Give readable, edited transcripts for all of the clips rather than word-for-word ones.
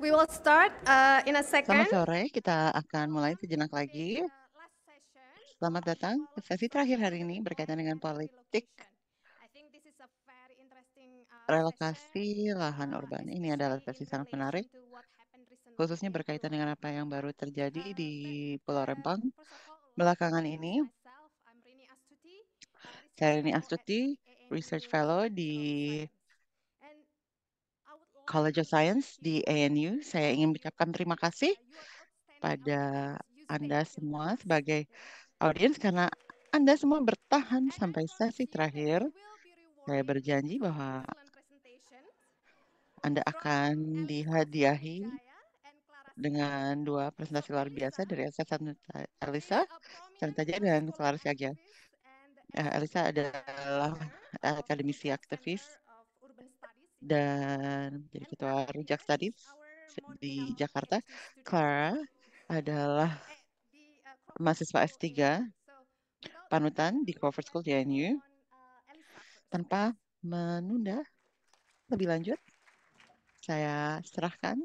We will start in a Selamat second. sore, kita akan mulai sejenak lagi. Last session Selamat datang ke sesi terakhir hari ini berkaitan dengan politik I think this is a very interesting session relokasi lahan urban. Ini adalah especially sesi in sangat menarik, relation to what happened recently khususnya in berkaitan Pulau dengan apa Rempang. yang baru terjadi di Pulau And Rempang. first of all, let me Belakangan introduce ini, myself. I'm Rini Astuti, a research saya Rini fellow at Astuti, the ANU Research Fellow College di of Science. And I would like College to of Science thank di you ANU. Saya ingin with mengucapkan terima kasih your outstanding pada audience Anda using till the semua last sebagai second. audiens karena Anda semua bertahan And I sampai promise sesi you that terakhir. you will be Saya rewarded with berjanji two bahwa excellent presentations Anda from akan Elisa dihadiahi Sriwijaya and Clara dengan Siagia. dua So presentasi luar biasa Elisa dari Elisa is a prominent Santaja dan scholar Clara Siagia. activist and executive Elisa adalah director of akademisi Rujak aktivis Center of Urban Studies in Jakarta. dan jadi And ketua Clara Rujak Siagia is Studies our di model Jakarta. PhD student. Clara adalah The Crawford mahasiswa School S3 ANU. So without further panutan di ado, Crawford let's School di call JNU. on Elisa first, Tanpa please. menunda lebih lanjut, saya serahkan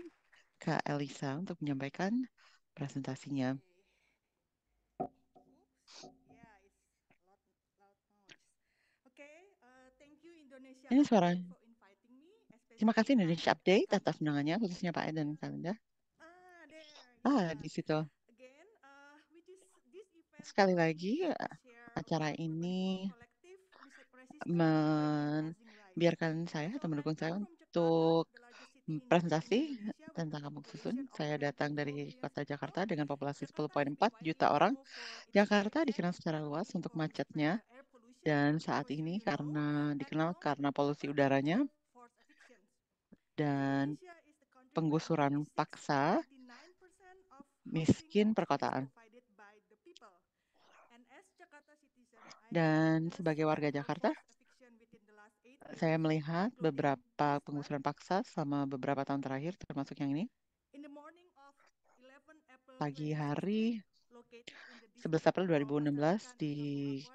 ke Elisa untuk menyampaikan presentasinya. Ini suara. Terima kasih Indonesia Update atas undangannya, khususnya Pak Eden Kalinda. Di situ. Sekali lagi, acara ini membiarkan saya atau mendukung saya untuk presentasi tentang kampung susun. Saya datang dari kota Jakarta dengan populasi 10,4 juta orang. Jakarta dikenal secara luas untuk macetnya, dan saat ini dikenal karena polusi udaranya dan penggusuran paksa miskin perkotaan. Dan sebagai warga Jakarta, saya melihat beberapa penggusuran paksa selama beberapa tahun terakhir, termasuk yang ini. Pagi hari 11 April 2016 di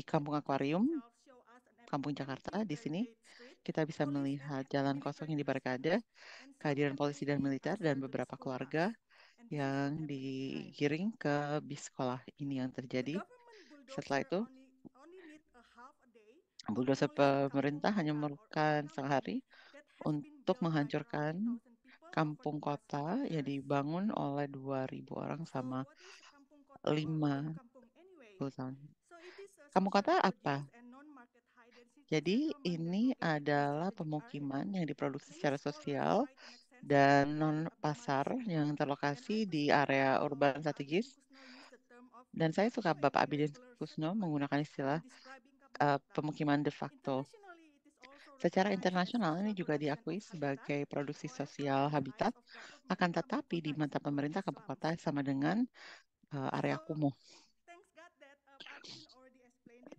Kampung Akuarium, Kampung Jakarta. Di sini kita bisa melihat jalan kosong yang dibarikade, kehadiran polisi dan militer, dan beberapa keluarga yang digiring ke bis sekolah. Ini yang terjadi. Setelah itu, bulldozer pemerintah hanya memerlukan setengah hari untuk menghancurkan kampung kota yang dibangun oleh 2.000 orang sama 50 tahun. Kampung kota apa? Jadi ini adalah pemukiman yang diproduksi secara sosial dan non-pasar yang terlokasi di area urban strategis. Dan saya suka Bapak Abidin Kusno menggunakan istilah pemukiman de facto. Secara internasional ini juga diakui sebagai produksi sosial habitat, akan tetapi di mata pemerintah kampung kota sama dengan area kumuh.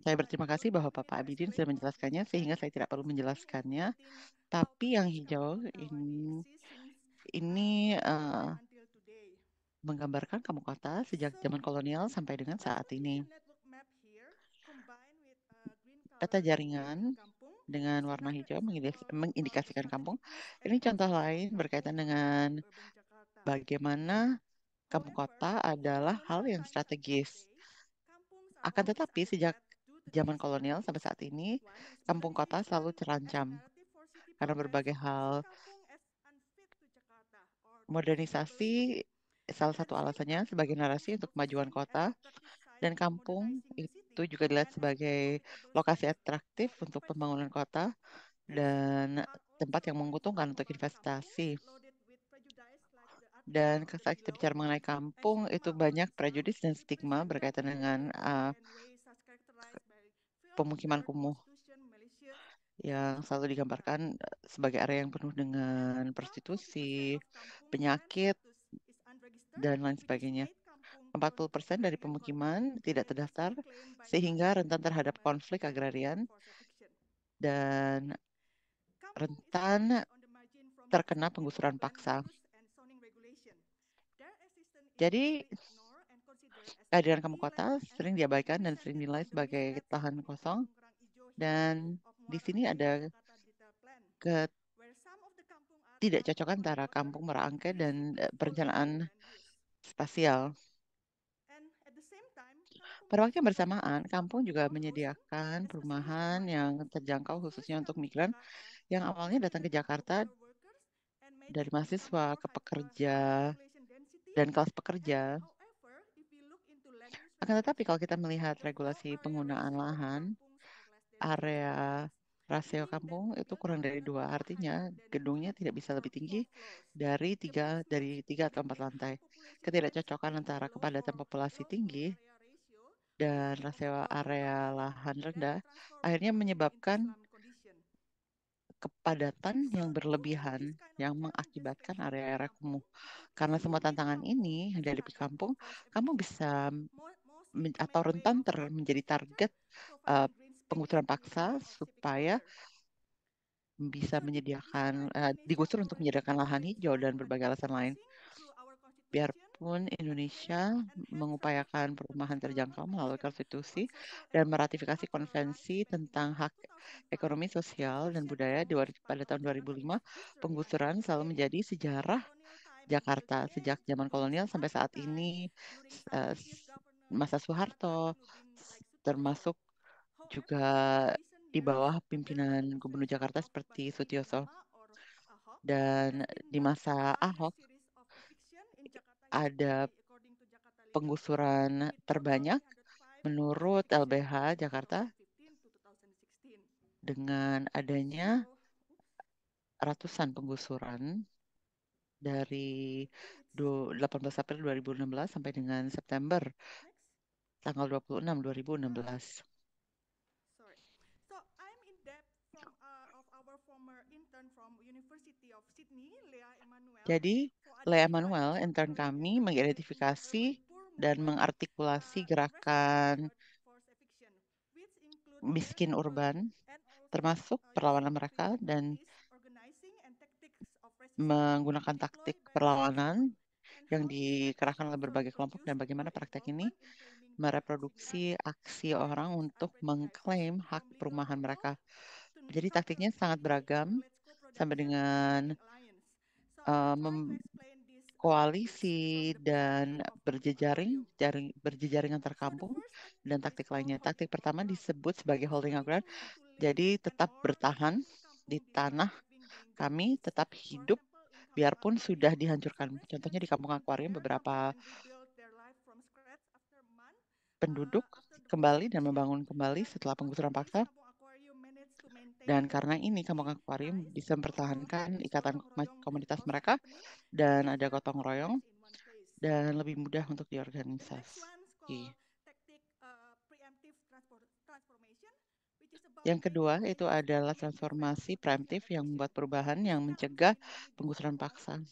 Saya berterima kasih bahwa Bapak Abidin sudah menjelaskannya sehingga saya tidak perlu menjelaskannya. Tapi yang hijau ini menggambarkan kampung kota sejak zaman kolonial sampai dengan saat ini. Peta jaringan dengan warna hijau mengindikasikan kampung. Ini contoh lain berkaitan dengan bagaimana kampung kota adalah hal yang strategis. Akan tetapi sejak zaman kolonial sampai saat ini, kampung kota selalu terancam karena berbagai hal. Modernisasi salah satu alasannya sebagai narasi untuk kemajuan kota, dan kampung itu juga dilihat sebagai lokasi atraktif untuk pembangunan kota dan tempat yang menguntungkan untuk investasi. Dan saat kita bicara mengenai kampung, itu banyak prejudis dan stigma berkaitan dengan pemukiman kumuh yang selalu digambarkan sebagai area yang penuh dengan prostitusi, penyakit, dan lain sebagainya. 40% dari pemukiman tidak terdaftar sehingga rentan terhadap konflik agrarian dan rentan terkena penggusuran paksa. Jadi, kehadiran kampung kota sering diabaikan dan sering dinilai sebagai lahan kosong. Dan di sini ada tidak cocok antara kampung Muara Angke dan perencanaan spasial. Pada waktu yang bersamaan, kampung juga menyediakan perumahan yang terjangkau khususnya untuk migran yang awalnya datang ke Jakarta dari mahasiswa ke pekerja dan kelas pekerja. Akan tetapi kalau kita melihat regulasi penggunaan lahan, area rasio kampung itu kurang dari 2. Artinya gedungnya tidak bisa lebih tinggi dari tiga atau 4 lantai. Ketidakcocokan antara kepadatan populasi tinggi dan rasio area lahan rendah akhirnya menyebabkan kepadatan yang berlebihan yang mengakibatkan area-area kumuh. Karena semua tantangan ini yang ada di kampung, kamu bisa atau rentan menjadi target uh, penggusuran paksa supaya bisa menyediakan digusur untuk menyediakan lahan hijau dan berbagai alasan lain. Biarpun Indonesia mengupayakan perumahan terjangkau melalui konstitusi dan meratifikasi konvensi tentang hak ekonomi, sosial, dan budaya pada tahun 2005, penggusuran selalu menjadi sejarah Jakarta sejak zaman kolonial sampai saat ini, eh, masa Soeharto, termasuk juga di bawah pimpinan Gubernur Jakarta seperti Sutioso. Dan di masa Ahok ada penggusuran terbanyak menurut LBH Jakarta dengan adanya ratusan penggusuran dari 18 April 2016 sampai dengan September tanggal 26 2016. Jadi, Lea Emanuel, intern kami, mengidentifikasi dan mengartikulasi gerakan miskin urban, termasuk perlawanan mereka dan menggunakan taktik perlawanan yang dikerahkan oleh berbagai kelompok dan bagaimana praktek ini mereproduksi aksi orang untuk mengklaim hak perumahan mereka. Jadi taktiknya sangat beragam sampai dengan koalisi dan berjejaring antar kampung dan taktik lainnya. Taktik pertama disebut sebagai holding ground, jadi tetap bertahan di tanah kami, tetap hidup biarpun sudah dihancurkan. Contohnya di Kampung Akuarium beberapa penduduk kembali dan membangun kembali setelah penggusuran paksa. Dan karena ini Kampung Akuarium bisa mempertahankan ikatan komunitas mereka dan ada gotong royong dan lebih mudah untuk diorganisasi. Yang kedua itu adalah transformasi preemptif yang membuat perubahan yang mencegah penggusuran paksa.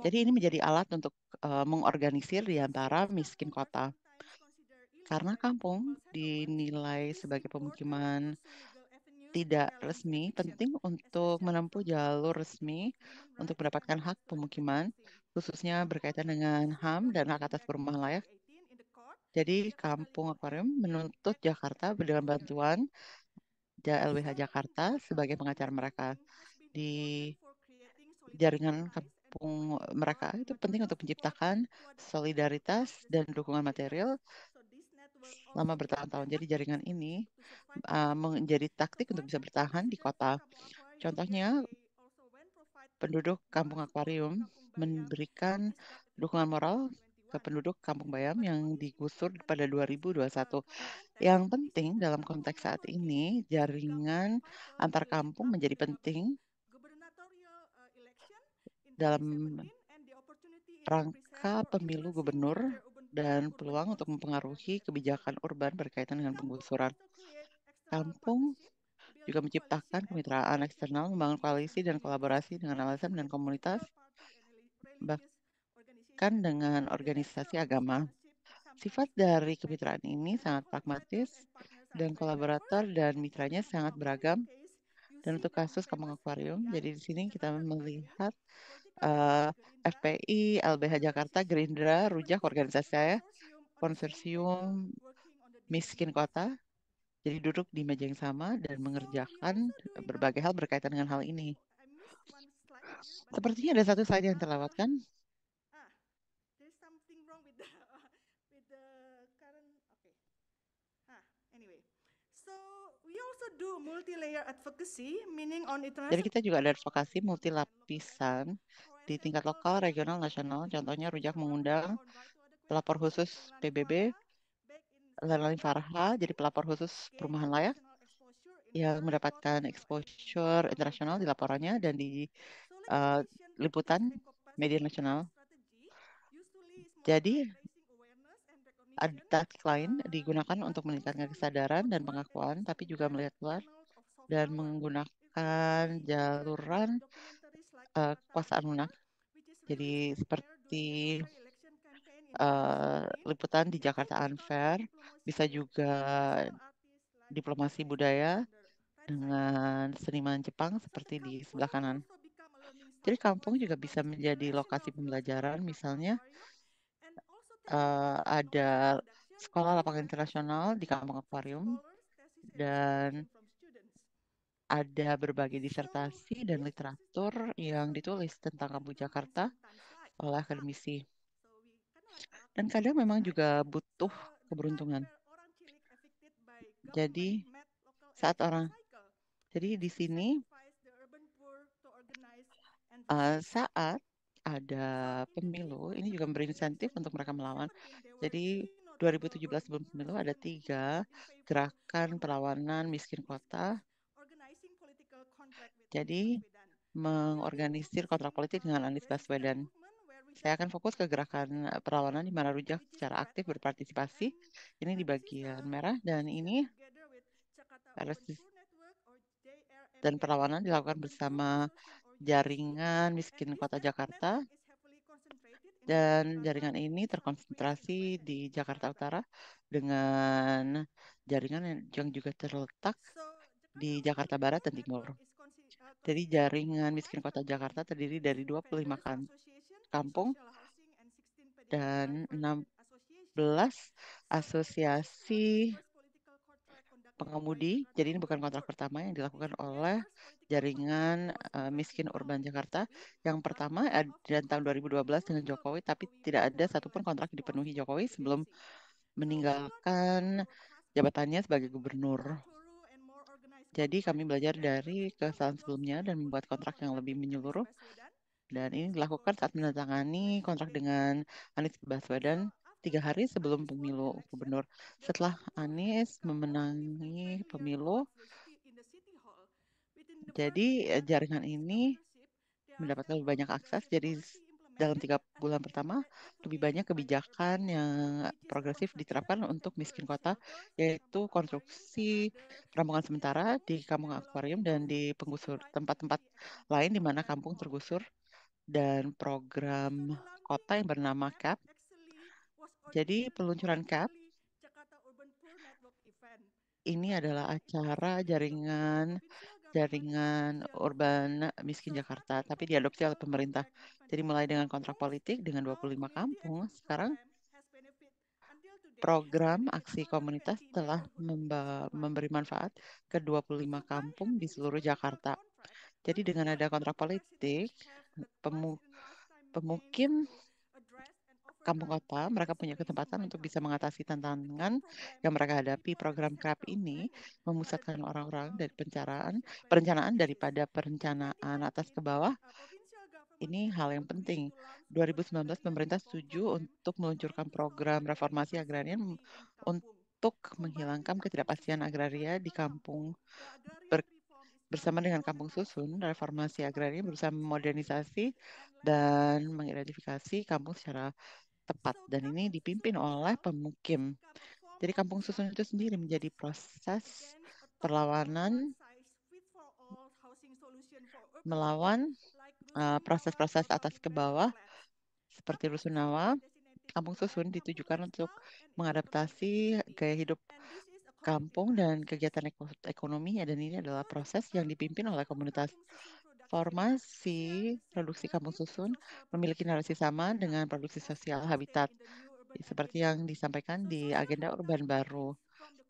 Jadi ini menjadi alat untuk mengorganisir di antara miskin kota. Karena kampung dinilai sebagai pemukiman tidak resmi, penting untuk menempuh jalur resmi untuk mendapatkan hak pemukiman, khususnya berkaitan dengan HAM dan hak atas perumahan layak. Jadi Kampung Akuarium menuntut Jakarta dengan bantuan LBH Jakarta sebagai pengacara mereka. Di jaringan kampung mereka itu penting untuk menciptakan solidaritas dan dukungan material selama bertahun-tahun. Jadi jaringan ini menjadi taktik untuk bisa bertahan di kota. Contohnya, penduduk Kampung Akuarium memberikan dukungan moral ke penduduk Kampung Bayam yang digusur pada 2021. Yang penting dalam konteks saat ini, jaringan antar kampung menjadi penting dalam rangka pemilu gubernur dan peluang untuk mempengaruhi kebijakan urban berkaitan dengan penggusuran. Kampung juga menciptakan kemitraan eksternal, membangun koalisi dan kolaborasi dengan LSM dan komunitas, bahkan dengan organisasi agama. Sifat dari kemitraan ini sangat pragmatis dan kolaborator dan mitranya sangat beragam Dan untuk kasus Kampung Akuarium, jadi di sini kita melihat FPI, LBH Jakarta, Gerindra, Rujak, organisasi saya, konsorsium miskin kota, jadi duduk di meja yang sama dan mengerjakan berbagai hal berkaitan dengan hal ini. Sepertinya ada satu slide yang terlewatkan. There's something wrong with the with the current. Okay. Anyway. So we also do multi-layer advocacy, meaning on Jadi international kita juga ada advokasi multi lapisan di tingkat lokal, regional, nasional. Contohnya Rujak mengundang pelapor khusus PBB, Lelani Farha, jadi pelapor khusus perumahan layak yang mendapatkan exposure internasional di laporannya dan di liputan media nasional. Jadi tactic lain digunakan untuk meningkatkan kesadaran dan pengakuan, tapi juga melihat luar dan menggunakan jaluran kekuasaan lunak. Jadi seperti liputan di Jakarta Unfair, bisa juga diplomasi budaya dengan seniman Jepang seperti di sebelah kanan. Jadi kampung juga bisa menjadi lokasi pembelajaran, misalnya ada sekolah lapangan internasional di Kampung Akuarium dan ada berbagai disertasi dan literatur yang ditulis tentang Kampung Jakarta oleh akademisi. Dan kadang memang juga butuh keberuntungan. Jadi di sini saat ada pemilu, ini juga memberi insentif untuk mereka melawan. Jadi 2017 sebelum pemilu ada 3 gerakan perlawanan miskin kota. Jadi mengorganisir kontrak politik dengan Anies Baswedan. Saya akan fokus ke gerakan perlawanan di mana Rujak secara aktif berpartisipasi. Ini di bagian merah dan ini dan perlawanan dilakukan bersama jaringan miskin kota Jakarta. Dan jaringan ini terkonsentrasi di Jakarta Utara dengan jaringan yang juga terletak di Jakarta Barat dan Timur. Jadi jaringan miskin kota Jakarta terdiri dari 25 kampung dan 16 asosiasi pengemudi. Jadi ini bukan kontrak pertama yang dilakukan oleh jaringan miskin urban Jakarta. Yang pertama ada tahun 2012 dengan Jokowi, tapi tidak ada satupun kontrak yang dipenuhi Jokowi sebelum meninggalkan jabatannya sebagai gubernur. Jadi kami belajar dari kesalahan sebelumnya dan membuat kontrak yang lebih menyeluruh. Dan ini dilakukan saat menandatangani kontrak dengan Anies Baswedan 3 hari sebelum pemilu gubernur. Setelah Anies memenangi pemilu, jadi jaringan ini mendapatkan lebih banyak akses. Jadi dalam 3 bulan pertama, lebih banyak kebijakan yang progresif diterapkan untuk miskin kota, yaitu konstruksi perampungan sementara di Kampung Akuarium dan di penggusur tempat-tempat lain di mana kampung tergusur, dan program kota yang bernama CAP. Jadi peluncuran CAP ini adalah acara jaringan urban miskin Jakarta, tapi diadopsi oleh pemerintah. Jadi mulai dengan kontrak politik dengan 25 kampung, sekarang program aksi komunitas telah memberi manfaat ke 25 kampung di seluruh Jakarta. Jadi dengan ada kontrak politik, pemukim kampung kota, mereka punya kesempatan untuk bisa mengatasi tantangan yang mereka hadapi. Program CRAP ini memusatkan orang-orang dari perencanaan daripada perencanaan atas ke bawah. Ini hal yang penting. 2019 pemerintah setuju untuk meluncurkan program reformasi agraria untuk menghilangkan ketidakpastian agraria di kampung. Bersama dengan Kampung Susun, reformasi agraria berusaha memodernisasi dan mengidentifikasi kampung secara tepat, dan ini dipimpin oleh pemukim. Jadi Kampung Susun itu sendiri menjadi proses perlawanan melawan proses-proses atas ke bawah seperti Rusunawa. Kampung Susun ditujukan untuk mengadaptasi gaya hidup kampung dan kegiatan ekonomi, dan ini adalah proses yang dipimpin oleh komunitas. Formasi produksi kampung susun memiliki narasi sama dengan produksi sosial habitat, seperti yang disampaikan di agenda urban baru.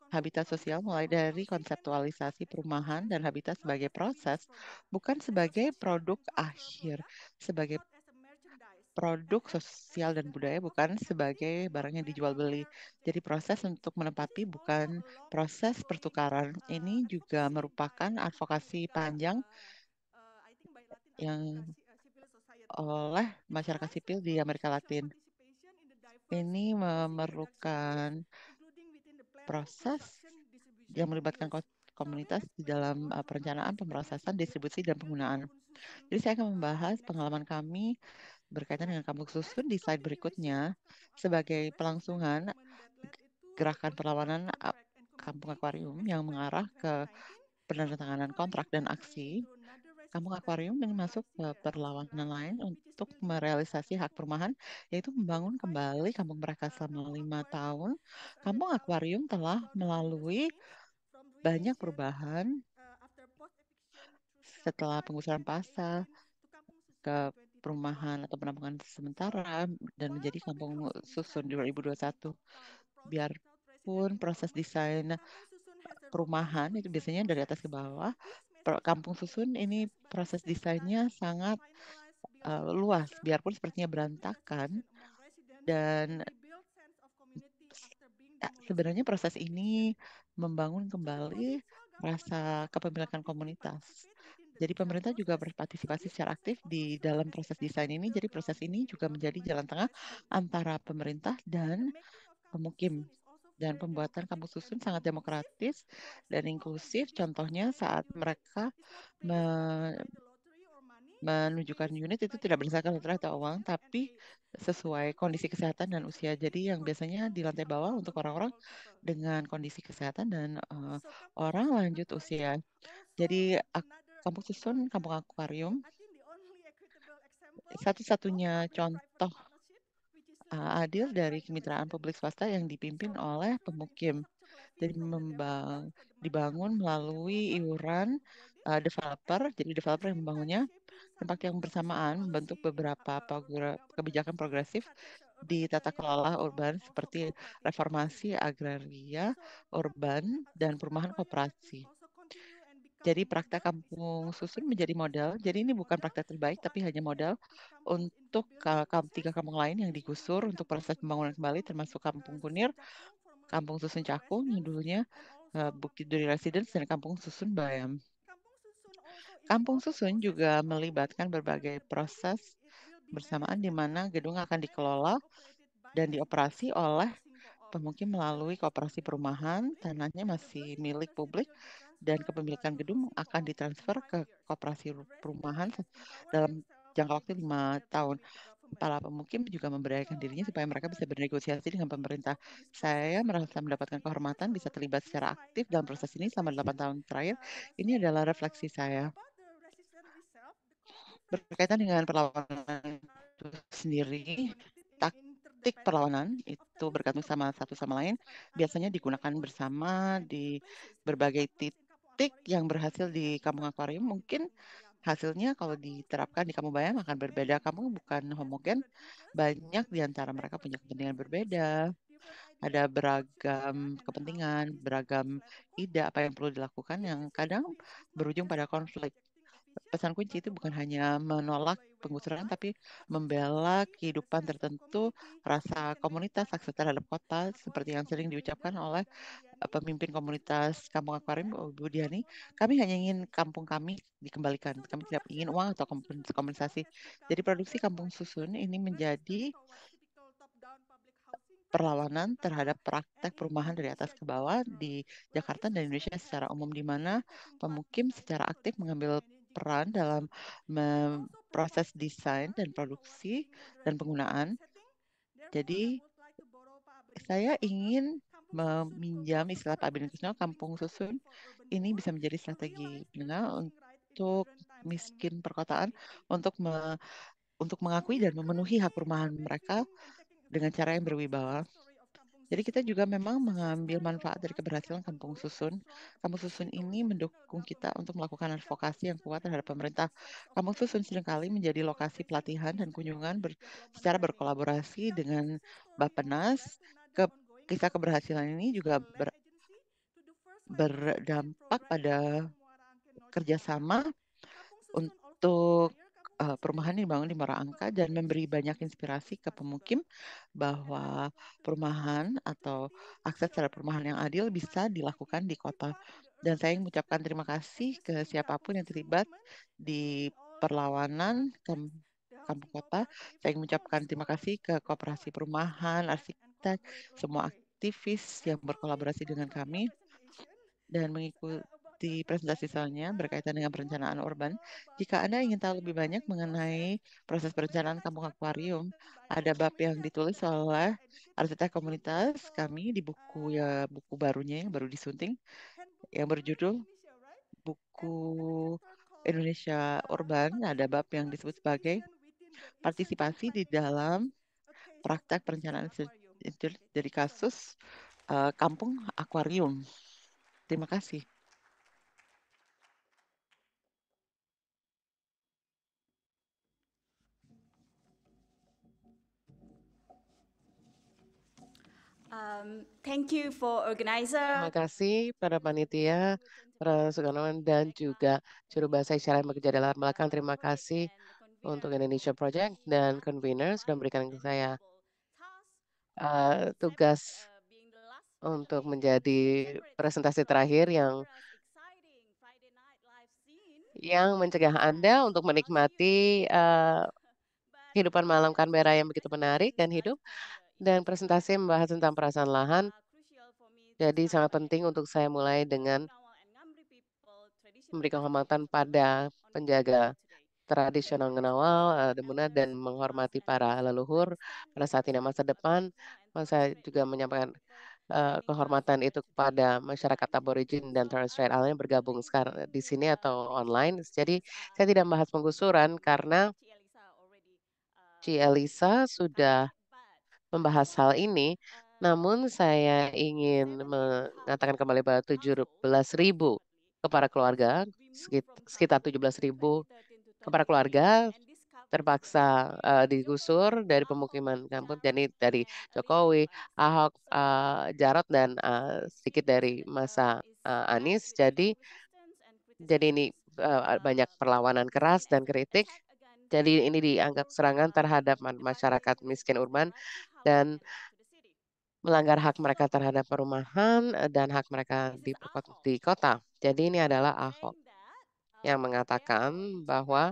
Habitat sosial mulai dari konseptualisasi perumahan dan habitat sebagai proses, bukan sebagai produk akhir, sebagai produk sosial dan budaya, bukan sebagai barang yang dijual beli. Jadi proses untuk menempati bukan proses pertukaran. Ini juga merupakan advokasi panjang yang oleh masyarakat sipil di Amerika Latin. Ini memerlukan proses yang melibatkan komunitas di dalam perencanaan, pemrosesan, distribusi, dan penggunaan. Jadi saya akan membahas pengalaman kami berkaitan dengan kampung susun di slide berikutnya sebagai pelangsungan gerakan perlawanan kampung akuarium yang mengarah ke penandatanganan kontrak dan aksi. Kampung akuarium ini masuk ke perlawanan lain untuk merealisasi hak perumahan, yaitu membangun kembali kampung mereka selama 5 tahun. Kampung akuarium telah melalui banyak perubahan setelah penggusuran pasar ke perumahan atau penampungan sementara dan menjadi kampung susun di 2021. Biarpun proses desain perumahan itu biasanya dari atas ke bawah, kampung susun ini proses desainnya sangat luas, biarpun sepertinya berantakan. Dan sebenarnya proses ini membangun kembali rasa kepemilikan komunitas. Jadi pemerintah juga berpartisipasi secara aktif di dalam proses desain ini. Jadi proses ini juga menjadi jalan tengah antara pemerintah dan pemukim. Dan pembuatan kampung susun sangat demokratis dan inklusif. Contohnya saat mereka menunjukkan unit itu tidak berdasarkan letter atau uang, tapi sesuai kondisi kesehatan dan usia. Jadi yang biasanya di lantai bawah untuk orang-orang dengan kondisi kesehatan dan orang lanjut usia. Jadi kampung susun, kampung akuarium, satu-satunya contoh adil dari kemitraan publik swasta yang dipimpin oleh pemukim. Jadi dibangun melalui iuran developer, jadi developer yang membangunnya. Tempat yang bersamaan membentuk beberapa kebijakan progresif di tata kelola urban seperti reformasi agraria, urban, dan perumahan koperasi. Jadi praktek kampung susun menjadi model. Jadi ini bukan praktek terbaik, tapi hanya model untuk tiga kampung lain yang digusur untuk proses pembangunan kembali, termasuk Kampung Kunir, Kampung Susun Cakung yang dulunya Bukit Duri Residence, dan Kampung Susun Bayam. Kampung susun juga melibatkan berbagai proses bersamaan di mana gedung akan dikelola dan dioperasi oleh pemukim melalui koperasi perumahan, tanahnya masih milik publik, dan kepemilikan gedung akan ditransfer ke koperasi perumahan dalam jangka waktu 5 tahun. Para pemukim juga memberdayakan dirinya supaya mereka bisa bernegosiasi dengan pemerintah. Saya merasa mendapatkan kehormatan bisa terlibat secara aktif dalam proses ini selama 8 tahun terakhir. Ini adalah refleksi saya. Berkaitan dengan perlawanan itu sendiri, taktik perlawanan itu bergantung sama satu sama lain, biasanya digunakan bersama di berbagai titik yang berhasil di Kampung Akuarium. Mungkin hasilnya kalau diterapkan di Kampung Bayam akan berbeda. Kamu bukan homogen, banyak di antara mereka punya kepentingan berbeda, ada beragam kepentingan, beragam ide apa yang perlu dilakukan yang kadang berujung pada konflik. Pesan kunci itu bukan hanya menolak penggusuran, tapi membela kehidupan tertentu, rasa komunitas, akses terhadap kota, seperti yang sering diucapkan oleh pemimpin komunitas Kampung Akuarium, Bu Diani. Kami hanya ingin kampung kami dikembalikan. Kami tidak ingin uang atau kompensasi. Jadi produksi kampung susun ini menjadi perlawanan terhadap praktek perumahan dari atas ke bawah di Jakarta dan Indonesia secara umum, di mana pemukim secara aktif mengambil peran dalam proses desain dan produksi dan penggunaan. Jadi saya ingin meminjam istilah Pak Beni Kusnyo, kampung susun ini bisa menjadi strategi penengah untuk miskin perkotaan untuk mengakui dan memenuhi hak perumahan mereka dengan cara yang berwibawa. Jadi kita juga memang mengambil manfaat dari keberhasilan Kampung Susun. Kampung Susun ini mendukung kita untuk melakukan advokasi yang kuat terhadap pemerintah. Kampung Susun seringkali menjadi lokasi pelatihan dan kunjungan secara berkolaborasi dengan Bappenas. Ke, Kisah keberhasilan ini juga berdampak pada kerjasama untuk perumahan yang dibangun di Muara Angka dan memberi banyak inspirasi ke pemukim bahwa perumahan atau akses terhadap perumahan yang adil bisa dilakukan di kota. Dan saya ingin mengucapkan terima kasih ke siapapun yang terlibat di perlawanan kampung kota. Saya ingin mengucapkan terima kasih ke Koperasi Perumahan, arsitek, semua aktivis yang berkolaborasi dengan kami dan mengikuti presentasi selanjutnya berkaitan dengan perencanaan urban. Jika Anda ingin tahu lebih banyak mengenai proses perencanaan kampung akuarium, ada bab yang ditulis oleh arsitek komunitas kami di buku barunya yang baru disunting yang berjudul Buku Indonesia Urban. Ada bab yang disebut sebagai partisipasi di dalam praktek perencanaan dari kasus kampung akuarium. Terima kasih. Thank you for Terima organizer. kasih para panitia, para sukarelawan, dan juga juru bahasa isyarat yang bekerja dalam belakang. Terima kasih untuk Indonesia Project dan convener sudah memberikan ke saya tugas untuk menjadi presentasi terakhir yang mencegah Anda untuk menikmati kehidupan malam Canberra yang begitu menarik dan hidup. Dan presentasi membahas tentang perasaan lahan. Jadi sangat penting untuk saya mulai dengan memberi kehormatan pada penjaga tradisional Ngenawal, Demuna, dan menghormati para leluhur pada saat ini masa depan. Saya juga menyampaikan kehormatan itu kepada masyarakat aborigin dan Torres Strait Islander yang bergabung sekarang di sini atau online. Jadi saya tidak membahas penggusuran karena Ci Elisa sudah membahas hal ini. Namun saya ingin mengatakan kembali bahwa 17.000 kepada keluarga, sekitar 17.000 kepada keluarga terpaksa digusur dari pemukiman kampung. Jadi dari Jokowi, Ahok, Jarot, dan sedikit dari masa Anies. Jadi ini banyak perlawanan keras dan kritik. Jadi ini dianggap serangan terhadap masyarakat miskin urban dan melanggar hak mereka terhadap perumahan dan hak mereka di kota. Jadi ini adalah Ahok yang mengatakan bahwa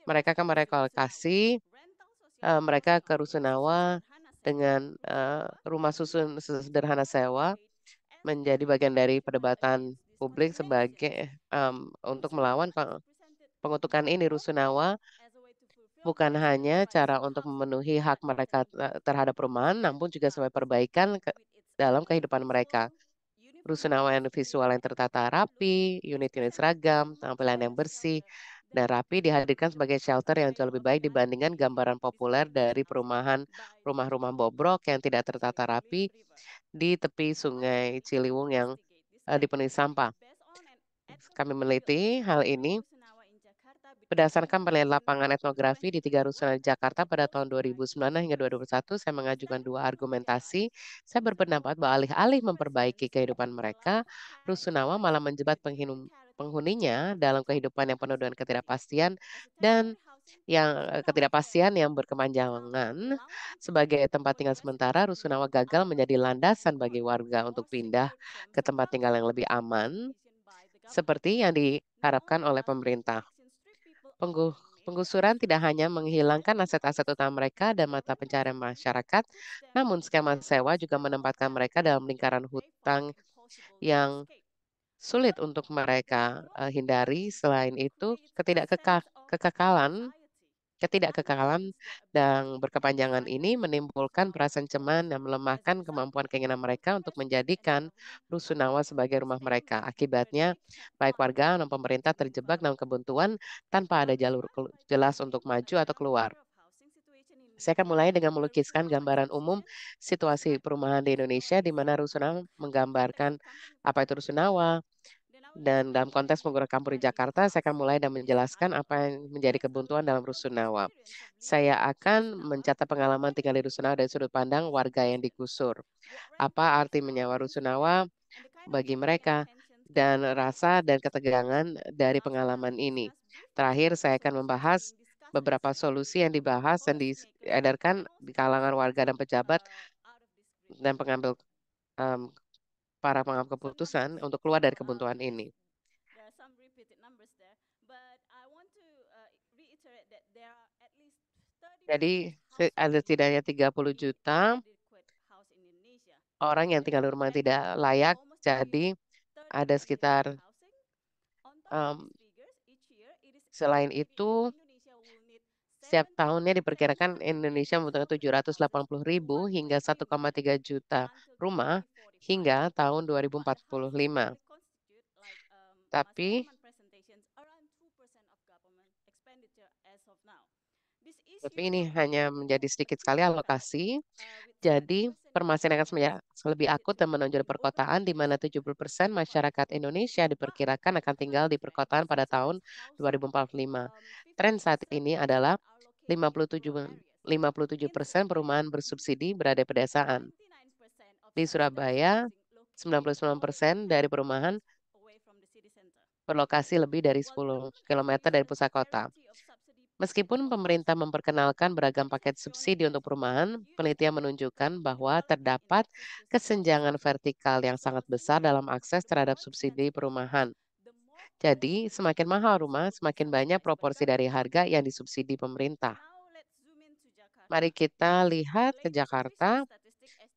mereka akan merelokasi mereka ke Rusunawa dengan rumah susun sederhana sewa menjadi bagian dari perdebatan publik sebagai untuk melawan pengutukan ini. Rusunawa bukan hanya cara untuk memenuhi hak mereka terhadap perumahan, namun juga sebagai perbaikan dalam kehidupan mereka. Rusunawa yang visual yang tertata rapi, unit-unit seragam, tampilan yang bersih, dan rapi dihadirkan sebagai shelter yang jauh lebih baik dibandingkan gambaran populer dari perumahan rumah-rumah bobrok yang tidak tertata rapi di tepi sungai Ciliwung yang dipenuhi sampah. Kami meneliti hal ini berdasarkan penilaian lapangan etnografi di 3 rusunawa di Jakarta pada tahun 2009 hingga 2021, saya mengajukan 2 argumentasi. Saya berpendapat bahwa alih-alih memperbaiki kehidupan mereka, rusunawa malah menjebat penghuninya dalam kehidupan yang penuh dengan ketidakpastian dan ketidakpastian yang berkepanjangan. Sebagai tempat tinggal sementara, rusunawa gagal menjadi landasan bagi warga untuk pindah ke tempat tinggal yang lebih aman, seperti yang diharapkan oleh pemerintah. Penggusuran tidak hanya menghilangkan aset-aset utama mereka dan mata pencarian masyarakat, namun skema sewa juga menempatkan mereka dalam lingkaran hutang yang sulit untuk mereka hindari. Selain itu, ketidakkekalan dan berkepanjangan ini menimbulkan perasaan cemas dan melemahkan kemampuan keinginan mereka untuk menjadikan rusunawa sebagai rumah mereka. Akibatnya, baik warga dan pemerintah terjebak dalam kebuntuan tanpa ada jalur jelas untuk maju atau keluar. Saya akan mulai dengan melukiskan gambaran umum situasi perumahan di Indonesia di mana rusunawa menggambarkan apa itu rusunawa. Dan dalam konteks menggunakan kampung di Jakarta, saya akan mulai dan menjelaskan apa yang menjadi kebuntuan dalam rusunawa. Saya akan mencatat pengalaman tinggal di rusunawa dari sudut pandang warga yang digusur. Apa arti menyewa rusunawa bagi mereka dan rasa dan ketegangan dari pengalaman ini. Terakhir, saya akan membahas beberapa solusi yang dibahas dan diedarkan di kalangan warga dan pejabat dan em, para pengambil keputusan untuk keluar dari kebuntuan ini. Jadi ada setidaknya 30 juta orang yang tinggal di rumah yang tidak layak. Jadi ada sekitar selain itu setiap tahunnya diperkirakan Indonesia membutuhkan 780.000 hingga 1,3 juta rumah hingga tahun 2045. Tapi ini hanya menjadi sedikit sekali alokasi. Jadi permasalahan akan lebih akut dan menonjol perkotaan di mana 70% masyarakat Indonesia diperkirakan akan tinggal di perkotaan pada tahun 2045. Tren saat ini adalah 57% perumahan bersubsidi berada di pedesaan. Di Surabaya, 99% dari perumahan berlokasi lebih dari 10 km dari pusat kota. Meskipun pemerintah memperkenalkan beragam paket subsidi untuk perumahan, penelitian menunjukkan bahwa terdapat kesenjangan vertikal yang sangat besar dalam akses terhadap subsidi perumahan. Jadi, semakin mahal rumah, semakin banyak proporsi dari harga yang disubsidi pemerintah. Mari kita lihat ke Jakarta.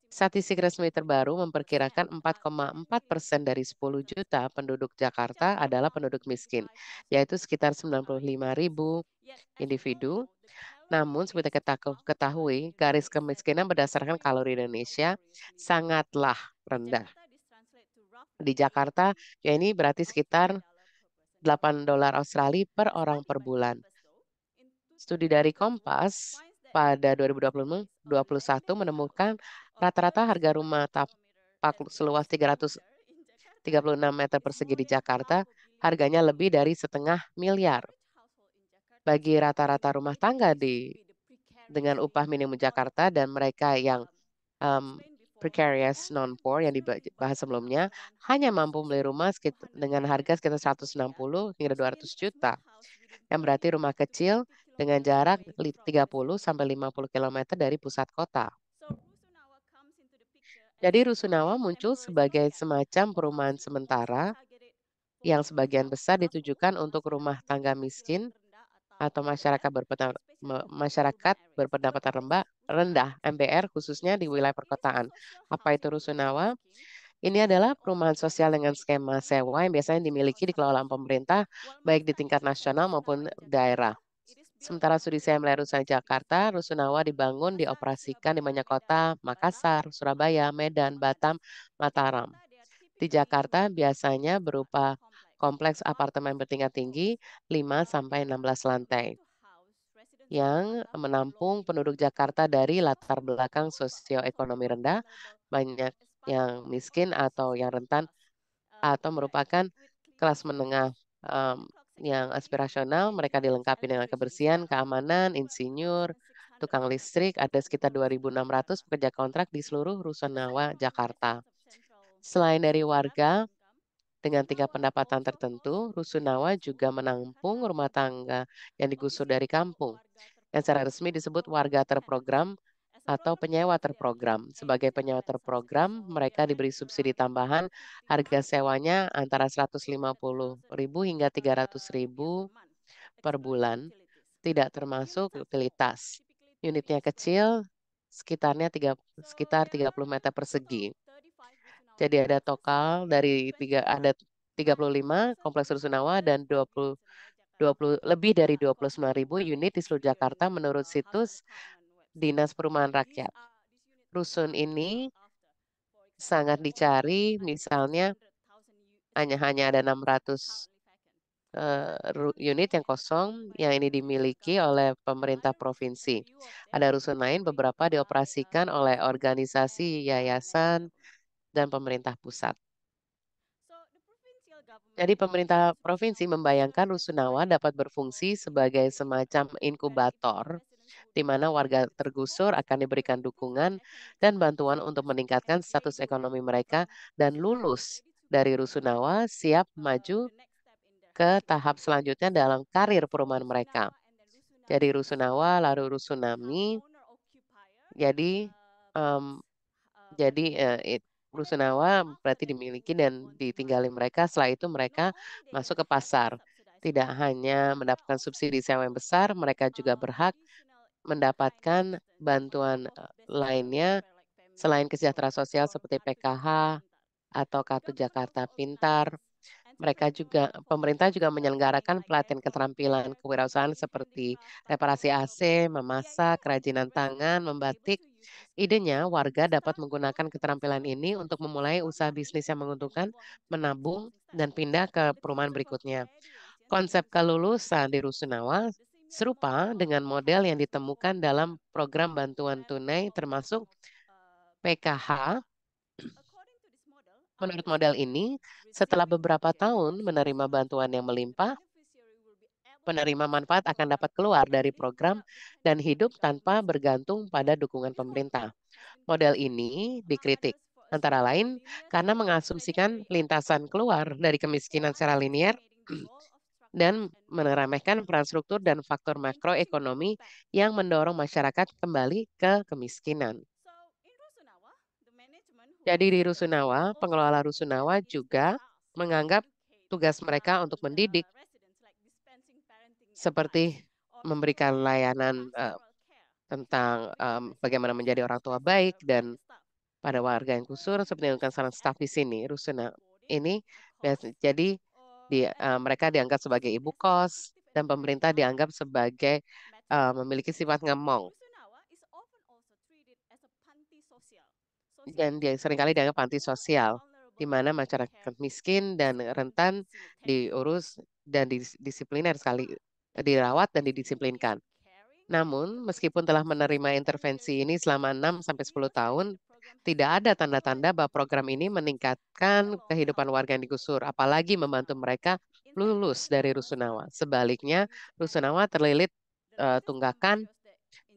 Statistik resmi terbaru memperkirakan 4,4% dari 10 juta penduduk Jakarta adalah penduduk miskin, yaitu sekitar 95.000 individu. Namun, seperti kita ketahui, garis kemiskinan berdasarkan kalori Indonesia sangatlah rendah. Di Jakarta, ya ini berarti sekitar $8 Australia per orang per bulan. Studi dari Kompas pada 2021 menemukan rata-rata harga rumah tapak seluas 336 meter persegi di Jakarta harganya lebih dari $500.000. Bagi rata-rata rumah tangga dengan upah minimum Jakarta dan mereka yang precarious non-poor yang dibahas sebelumnya hanya mampu membeli rumah dengan harga sekitar 160 hingga 200 juta. Yang berarti rumah kecil dengan jarak 30 sampai 50 km dari pusat kota. Jadi rusunawa muncul sebagai semacam perumahan sementara yang sebagian besar ditujukan untuk rumah tangga miskin atau masyarakat berpendapatan rendah MBR khususnya di wilayah perkotaan. Apa itu rusunawa? Ini adalah perumahan sosial dengan skema sewa yang biasanya dimiliki di kelolaan pemerintah baik di tingkat nasional maupun daerah. Sementara studi saya melihat rusunawa Jakarta, rusunawa dibangun, dioperasikan di banyak kota, Makassar, Surabaya, Medan, Batam, Mataram. Di Jakarta biasanya berupa kompleks apartemen bertingkat tinggi 5-16 lantai yang menampung penduduk Jakarta dari latar belakang sosioekonomi rendah, banyak yang miskin atau yang rentan, atau merupakan kelas menengah yang aspirasional. Mereka dilengkapi dengan kebersihan, keamanan, insinyur, tukang listrik, ada sekitar 2.600 pekerja kontrak di seluruh rusunawa Jakarta. Selain dari warga dengan tingkat pendapatan tertentu, rusunawa juga menampung rumah tangga yang digusur dari kampung, yang secara resmi disebut warga terprogram atau penyewa terprogram. Sebagai penyewa terprogram, mereka diberi subsidi tambahan, harga sewanya antara 150.000 hingga 300.000 per bulan, tidak termasuk utilitas. Unitnya kecil, sekitar 30 meter persegi. Jadi ada total dari ada 35 kompleks rusunawa dan 20 lebih dari 29.000 unit di seluruh Jakarta menurut situs Dinas Perumahan Rakyat. Rusun ini sangat dicari, misalnya hanya ada 600 unit yang kosong yang ini dimiliki oleh pemerintah provinsi. Ada rusun lain beberapa dioperasikan oleh organisasi, yayasan, dan pemerintah pusat. Jadi pemerintah provinsi membayangkan rusunawa dapat berfungsi sebagai semacam inkubator di mana warga tergusur akan diberikan dukungan dan bantuan untuk meningkatkan status ekonomi mereka dan lulus dari rusunawa siap maju ke tahap selanjutnya dalam karir perumahan mereka. Jadi rusunawa lalu rusunami. Jadi em, rusunawa berarti dimiliki dan ditinggali mereka. Setelah itu mereka masuk ke pasar. Tidak hanya mendapatkan subsidi sewa yang besar, mereka juga berhak mendapatkan bantuan lainnya selain kesejahteraan sosial seperti PKH atau Kartu Jakarta Pintar. Pemerintah juga menyelenggarakan pelatihan keterampilan kewirausahaan seperti reparasi AC, memasak, kerajinan tangan, membatik. Idenya, warga dapat menggunakan keterampilan ini untuk memulai usaha bisnis yang menguntungkan, menabung, dan pindah ke perumahan berikutnya. Konsep kelulusan di Rusunawa serupa dengan model yang ditemukan dalam program bantuan tunai termasuk PKH. Menurut model ini, setelah beberapa tahun menerima bantuan yang melimpah, penerima manfaat akan dapat keluar dari program dan hidup tanpa bergantung pada dukungan pemerintah. Model ini dikritik, antara lain karena mengasumsikan lintasan keluar dari kemiskinan secara linier dan meremehkan peran struktur dan faktor makroekonomi yang mendorong masyarakat kembali ke kemiskinan. Jadi di Rusunawa, pengelola Rusunawa juga menganggap tugas mereka untuk mendidik seperti memberikan layanan tentang bagaimana menjadi orang tua baik dan pada warga yang kusur seperti yang saran staf di sini. Ini jadi mereka dianggap sebagai ibu kos dan pemerintah dianggap sebagai memiliki sifat ngemong. Dan dia seringkali dianggap panti sosial, di mana masyarakat miskin dan rentan diurus dan disipliner sekali, dirawat dan didisiplinkan. Namun, meskipun telah menerima intervensi ini selama 6-10 tahun, tidak ada tanda-tanda bahwa program ini meningkatkan kehidupan warga yang digusur, apalagi membantu mereka lulus dari Rusunawa. Sebaliknya, Rusunawa terlilit tunggakan.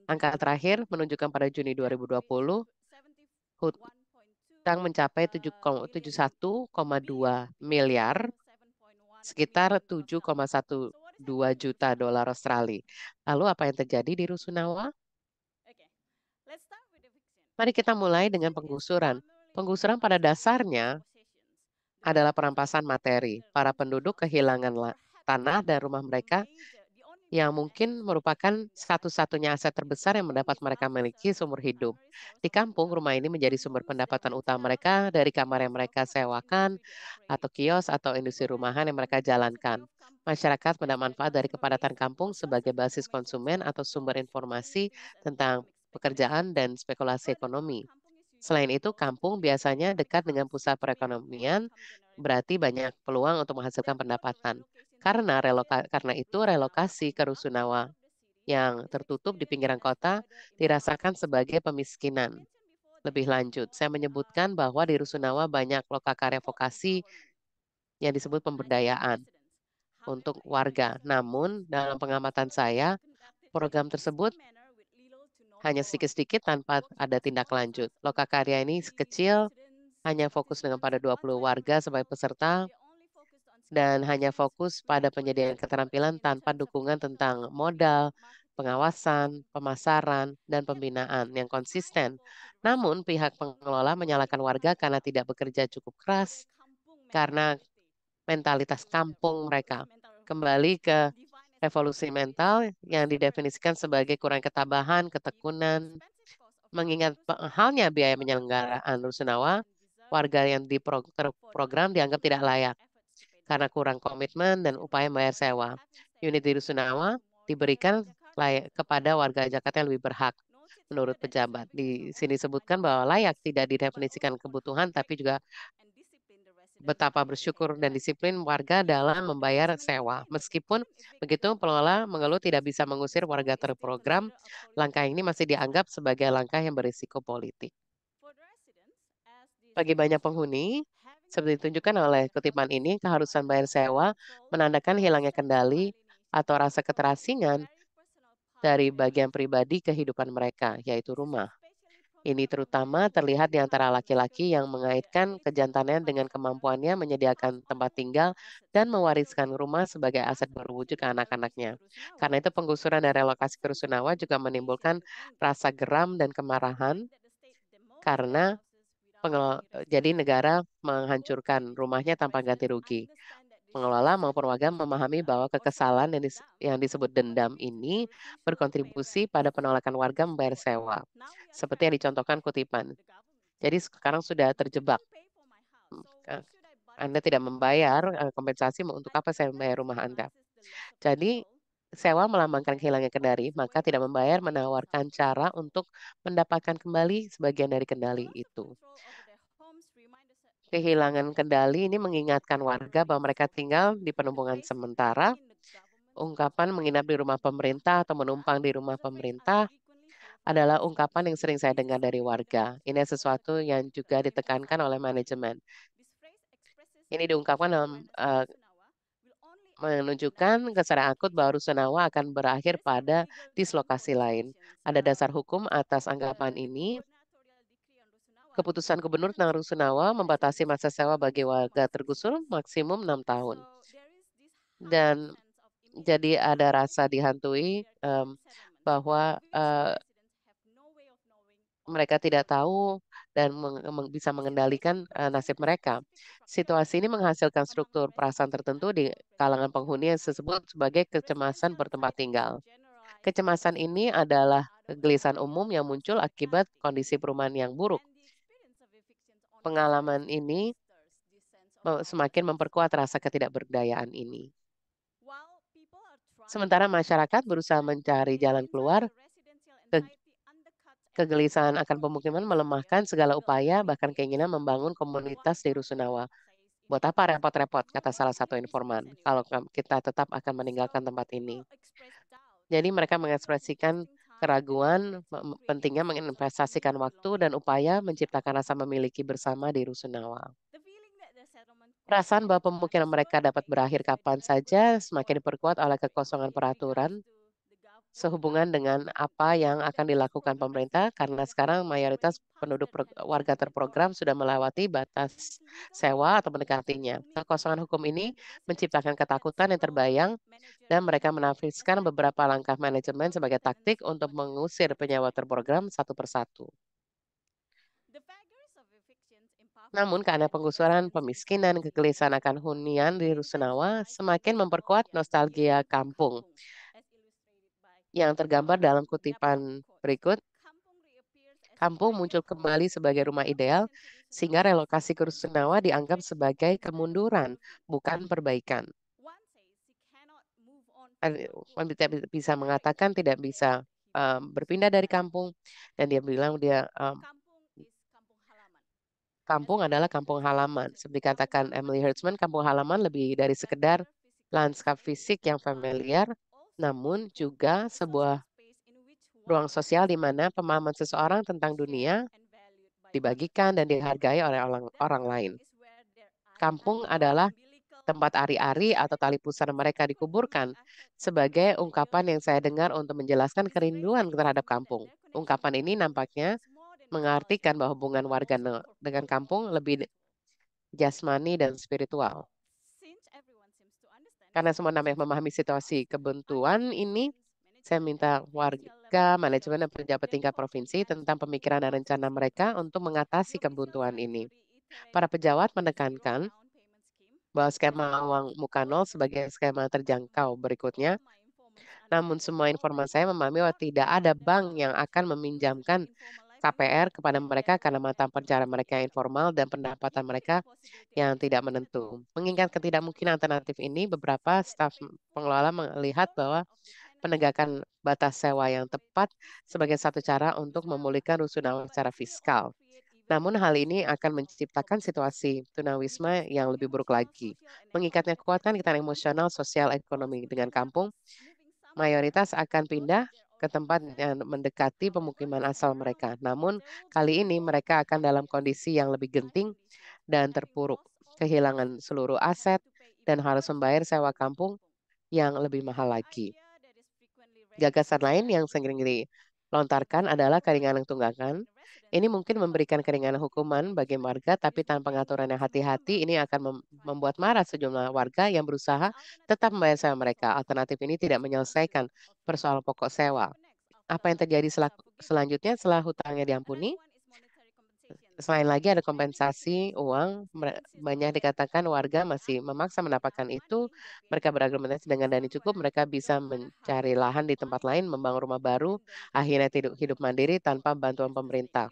Angka terakhir menunjukkan pada Juni 2020, hutang mencapai 71,2 miliar, sekitar 7,12 juta dolar Australia. Lalu apa yang terjadi di Rusunawa? Mari kita mulai dengan penggusuran. Penggusuran pada dasarnya adalah perampasan materi. Para penduduk kehilangan tanah dan rumah mereka yang mungkin merupakan satu-satunya aset terbesar yang mendapat mereka miliki seumur hidup. Di kampung, rumah ini menjadi sumber pendapatan utama mereka dari kamar yang mereka sewakan, atau kios atau industri rumahan yang mereka jalankan. Masyarakat mendapat manfaat dari kepadatan kampung sebagai basis konsumen atau sumber informasi tentang pekerjaan dan spekulasi ekonomi. Selain itu, kampung biasanya dekat dengan pusat perekonomian, berarti banyak peluang untuk menghasilkan pendapatan. Karena itu relokasi ke Rusunawa yang tertutup di pinggiran kota dirasakan sebagai pemiskinan. Lebih lanjut, saya menyebutkan bahwa di Rusunawa banyak lokakarya vokasi yang disebut pemberdayaan untuk warga. Namun, dalam pengamatan saya, program tersebut hanya sedikit-sedikit tanpa ada tindak lanjut. Lokakarya ini sekecil, hanya fokus dengan pada 20 warga sebagai peserta, dan hanya fokus pada penyediaan keterampilan tanpa dukungan tentang modal, pengawasan, pemasaran, dan pembinaan yang konsisten. Namun, pihak pengelola menyalahkan warga karena tidak bekerja cukup keras, karena mentalitas kampung mereka. Kembali ke revolusi mental yang didefinisikan sebagai kurang ketabahan, ketekunan, mengingat halnya biaya penyelenggaraan rusunawa, warga yang diprogram dianggap tidak layak karena kurang komitmen dan upaya membayar sewa. Unit di Rusunawa diberikan kepada warga Jakarta yang lebih berhak menurut pejabat. Di sini disebutkan bahwa layak tidak didefinisikan kebutuhan, tapi juga betapa bersyukur dan disiplin warga dalam membayar sewa. Meskipun begitu, pengelola mengeluh tidak bisa mengusir warga terprogram. Langkah ini masih dianggap sebagai langkah yang berisiko politik. Bagi banyak penghuni, seperti ditunjukkan oleh kutipan ini, keharusan bayar sewa menandakan hilangnya kendali atau rasa keterasingan dari bagian pribadi kehidupan mereka, yaitu rumah. Ini terutama terlihat di antara laki-laki yang mengaitkan kejantannya dengan kemampuannya menyediakan tempat tinggal dan mewariskan rumah sebagai aset berwujud ke anak-anaknya. Karena itu penggusuran dan relokasi ke Rusunawa juga menimbulkan rasa geram dan kemarahan karena jadi negara menghancurkan rumahnya tanpa ganti rugi. Pengelola maupun warga memahami bahwa kekesalan yang disebut dendam ini berkontribusi pada penolakan warga membayar sewa, seperti yang dicontohkan kutipan. Jadi sekarang sudah terjebak. Anda tidak membayar kompensasi, untuk apa saya membayar rumah Anda? Jadi sewa melambangkan hilangnya kendali, maka tidak membayar menawarkan cara untuk mendapatkan kembali sebagian dari kendali itu. Kehilangan kendali ini mengingatkan warga bahwa mereka tinggal di penumpungan sementara. Ungkapan menginap di rumah pemerintah atau menumpang di rumah pemerintah adalah ungkapan yang sering saya dengar dari warga. Ini sesuatu yang juga ditekankan oleh manajemen. Ini diungkapkan dalam menunjukkan kesadaran akut bahwa Rusunawa akan berakhir pada dislokasi lain. Ada dasar hukum atas anggapan ini. Keputusan Gubernur tentang Rusunawa membatasi masa sewa bagi warga tergusur maksimum 6 tahun. Dan jadi ada rasa dihantui bahwa mereka tidak tahu dan bisa mengendalikan nasib mereka. Situasi ini menghasilkan struktur perasaan tertentu di kalangan penghuni yang disebut sebagai kecemasan bertempat tinggal. Kecemasan ini adalah kegelisahan umum yang muncul akibat kondisi perumahan yang buruk. Pengalaman ini semakin memperkuat rasa ketidakberdayaan ini. Sementara masyarakat berusaha mencari jalan keluar, kegelisahan akan pemukiman melemahkan segala upaya, bahkan keinginan membangun komunitas di Rusunawa. Buat apa repot-repot, kata salah satu informan, kalau kita tetap akan meninggalkan tempat ini. Jadi mereka mengekspresikan keraguan, pentingnya menginvestasikan waktu dan upaya menciptakan rasa memiliki bersama di Rusunawa. Perasaan bahwa pemukiman mereka dapat berakhir kapan saja semakin diperkuat oleh kekosongan peraturan sehubungan dengan apa yang akan dilakukan pemerintah karena sekarang mayoritas penduduk warga terprogram sudah melewati batas sewa atau mendekatinya. Kekosongan hukum ini menciptakan ketakutan yang terbayang dan mereka menafsirkan beberapa langkah manajemen sebagai taktik untuk mengusir penyewa terprogram satu persatu. Namun karena penggusuran, pemiskinan, kegelisahan akan hunian di Rusunawa semakin memperkuat nostalgia kampung yang tergambar dalam kutipan berikut. Kampung muncul kembali sebagai rumah ideal, sehingga relokasi ke Rusunawa dianggap sebagai kemunduran, bukan perbaikan. Bisa mengatakan tidak bisa berpindah dari kampung, dan dia bilang kampung adalah kampung halaman. Seperti katakan Emily Hertzman, kampung halaman lebih dari sekedar lanskap fisik yang familiar, namun juga sebuah ruang sosial di mana pemahaman seseorang tentang dunia dibagikan dan dihargai oleh orang lain. Kampung adalah tempat ari-ari atau tali pusar mereka dikuburkan sebagai ungkapan yang saya dengar untuk menjelaskan kerinduan terhadap kampung. Ungkapan ini nampaknya mengartikan bahwa hubungan warga dengan kampung lebih jasmani dan spiritual. Karena semua namanya memahami situasi kebuntuan ini, saya minta warga, manajemen, dan pejabat tingkat provinsi tentang pemikiran dan rencana mereka untuk mengatasi kebuntuan ini. Para pejabat menekankan bahwa skema uang muka nol sebagai skema terjangkau berikutnya. Namun semua informasi saya memahami bahwa tidak ada bank yang akan meminjamkan KPR kepada mereka karena mata pencarian mereka yang informal dan pendapatan mereka yang tidak menentu. Mengingat ketidakmungkinan alternatif ini, beberapa staf pengelola melihat bahwa penegakan batas sewa yang tepat sebagai satu cara untuk memulihkan Rusunawa secara fiskal. Namun hal ini akan menciptakan situasi tunawisma yang lebih buruk lagi. Mengikatnya kuatkan ikatan emosional, sosial, ekonomi dengan kampung, mayoritas akan pindah ke tempat yang mendekati pemukiman asal mereka. Namun kali ini mereka akan dalam kondisi yang lebih genting dan terpuruk, kehilangan seluruh aset dan harus membayar sewa kampung yang lebih mahal lagi. Gagasan lain yang sering dilontarkan adalah keringanan tunggakan. Ini mungkin memberikan keringanan hukuman bagi warga, tapi tanpa pengaturan yang hati-hati, ini akan membuat marah sejumlah warga yang berusaha tetap membayar sewa mereka. Alternatif ini tidak menyelesaikan persoalan pokok sewa. Apa yang terjadi selanjutnya setelah hutangnya diampuni? Selain lagi ada kompensasi uang, banyak dikatakan warga masih memaksa mendapatkan itu. Mereka berargumentasi dengan dana cukup, mereka bisa mencari lahan di tempat lain, membangun rumah baru, akhirnya hidup mandiri tanpa bantuan pemerintah.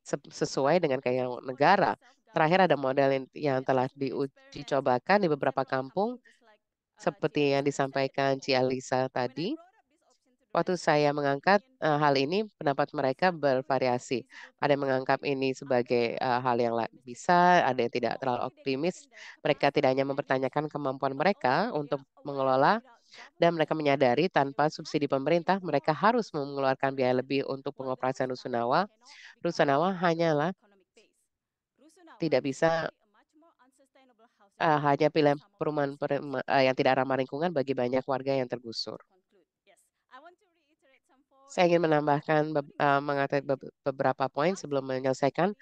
Sesuai dengan keinginan negara. Terakhir ada model yang telah diuji cobakan di beberapa kampung, seperti yang disampaikan Ci Alisa tadi. Waktu saya mengangkat hal ini, pendapat mereka bervariasi. Ada yang menganggap ini sebagai hal yang bisa, ada yang tidak terlalu optimis. Mereka tidak hanya mempertanyakan kemampuan mereka untuk mengelola, dan mereka menyadari tanpa subsidi pemerintah, mereka harus mengeluarkan biaya lebih untuk pengoperasian rusunawa. Rusunawa hanyalah tidak bisa hanya pilihan perumahan yang tidak ramah lingkungan bagi banyak warga yang tergusur. Saya ingin menambahkan mengatakan beberapa poin sebelum menyelesaikan.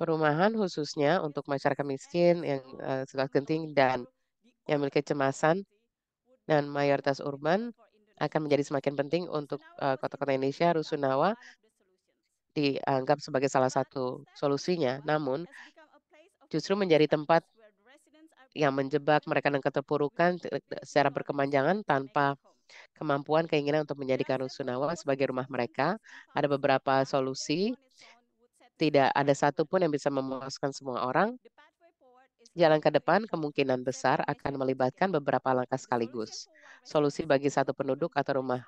Perumahan khususnya untuk masyarakat miskin yang sangat genting dan yang memiliki kecemasan dan mayoritas urban akan menjadi semakin penting untuk kota-kota Indonesia. Rusunawa dianggap sebagai salah satu solusinya, namun justru menjadi tempat yang menjebak mereka dengan keterpurukan secara berkepanjangan tanpa kemampuan keinginan untuk menjadikan rusunawa sebagai rumah mereka. Ada beberapa solusi, tidak ada satupun yang bisa memuaskan semua orang. Jalan ke depan kemungkinan besar akan melibatkan beberapa langkah sekaligus. Solusi bagi satu penduduk atau rumah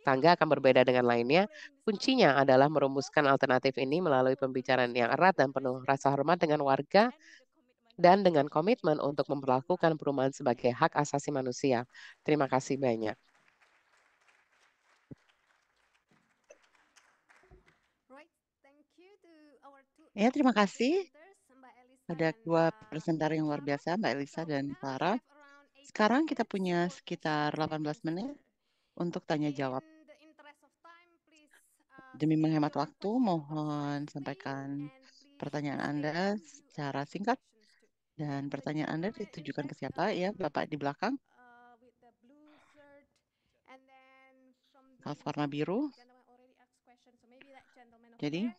tangga akan berbeda dengan lainnya. Kuncinya adalah merumuskan alternatif ini melalui pembicaraan yang erat dan penuh rasa hormat dengan warga dan dengan komitmen untuk memperlakukan perumahan sebagai hak asasi manusia. Terima kasih banyak. Ya, terima kasih. Ada dua presenter yang luar biasa, Mbak Elisa dan Clara. Sekarang kita punya sekitar 18 menit untuk tanya jawab. Demi menghemat waktu, mohon sampaikan pertanyaan Anda secara singkat. Dan pertanyaan Anda ditujukan ke siapa? Ya, Bapak di belakang. Kaos warna biru. Jadi,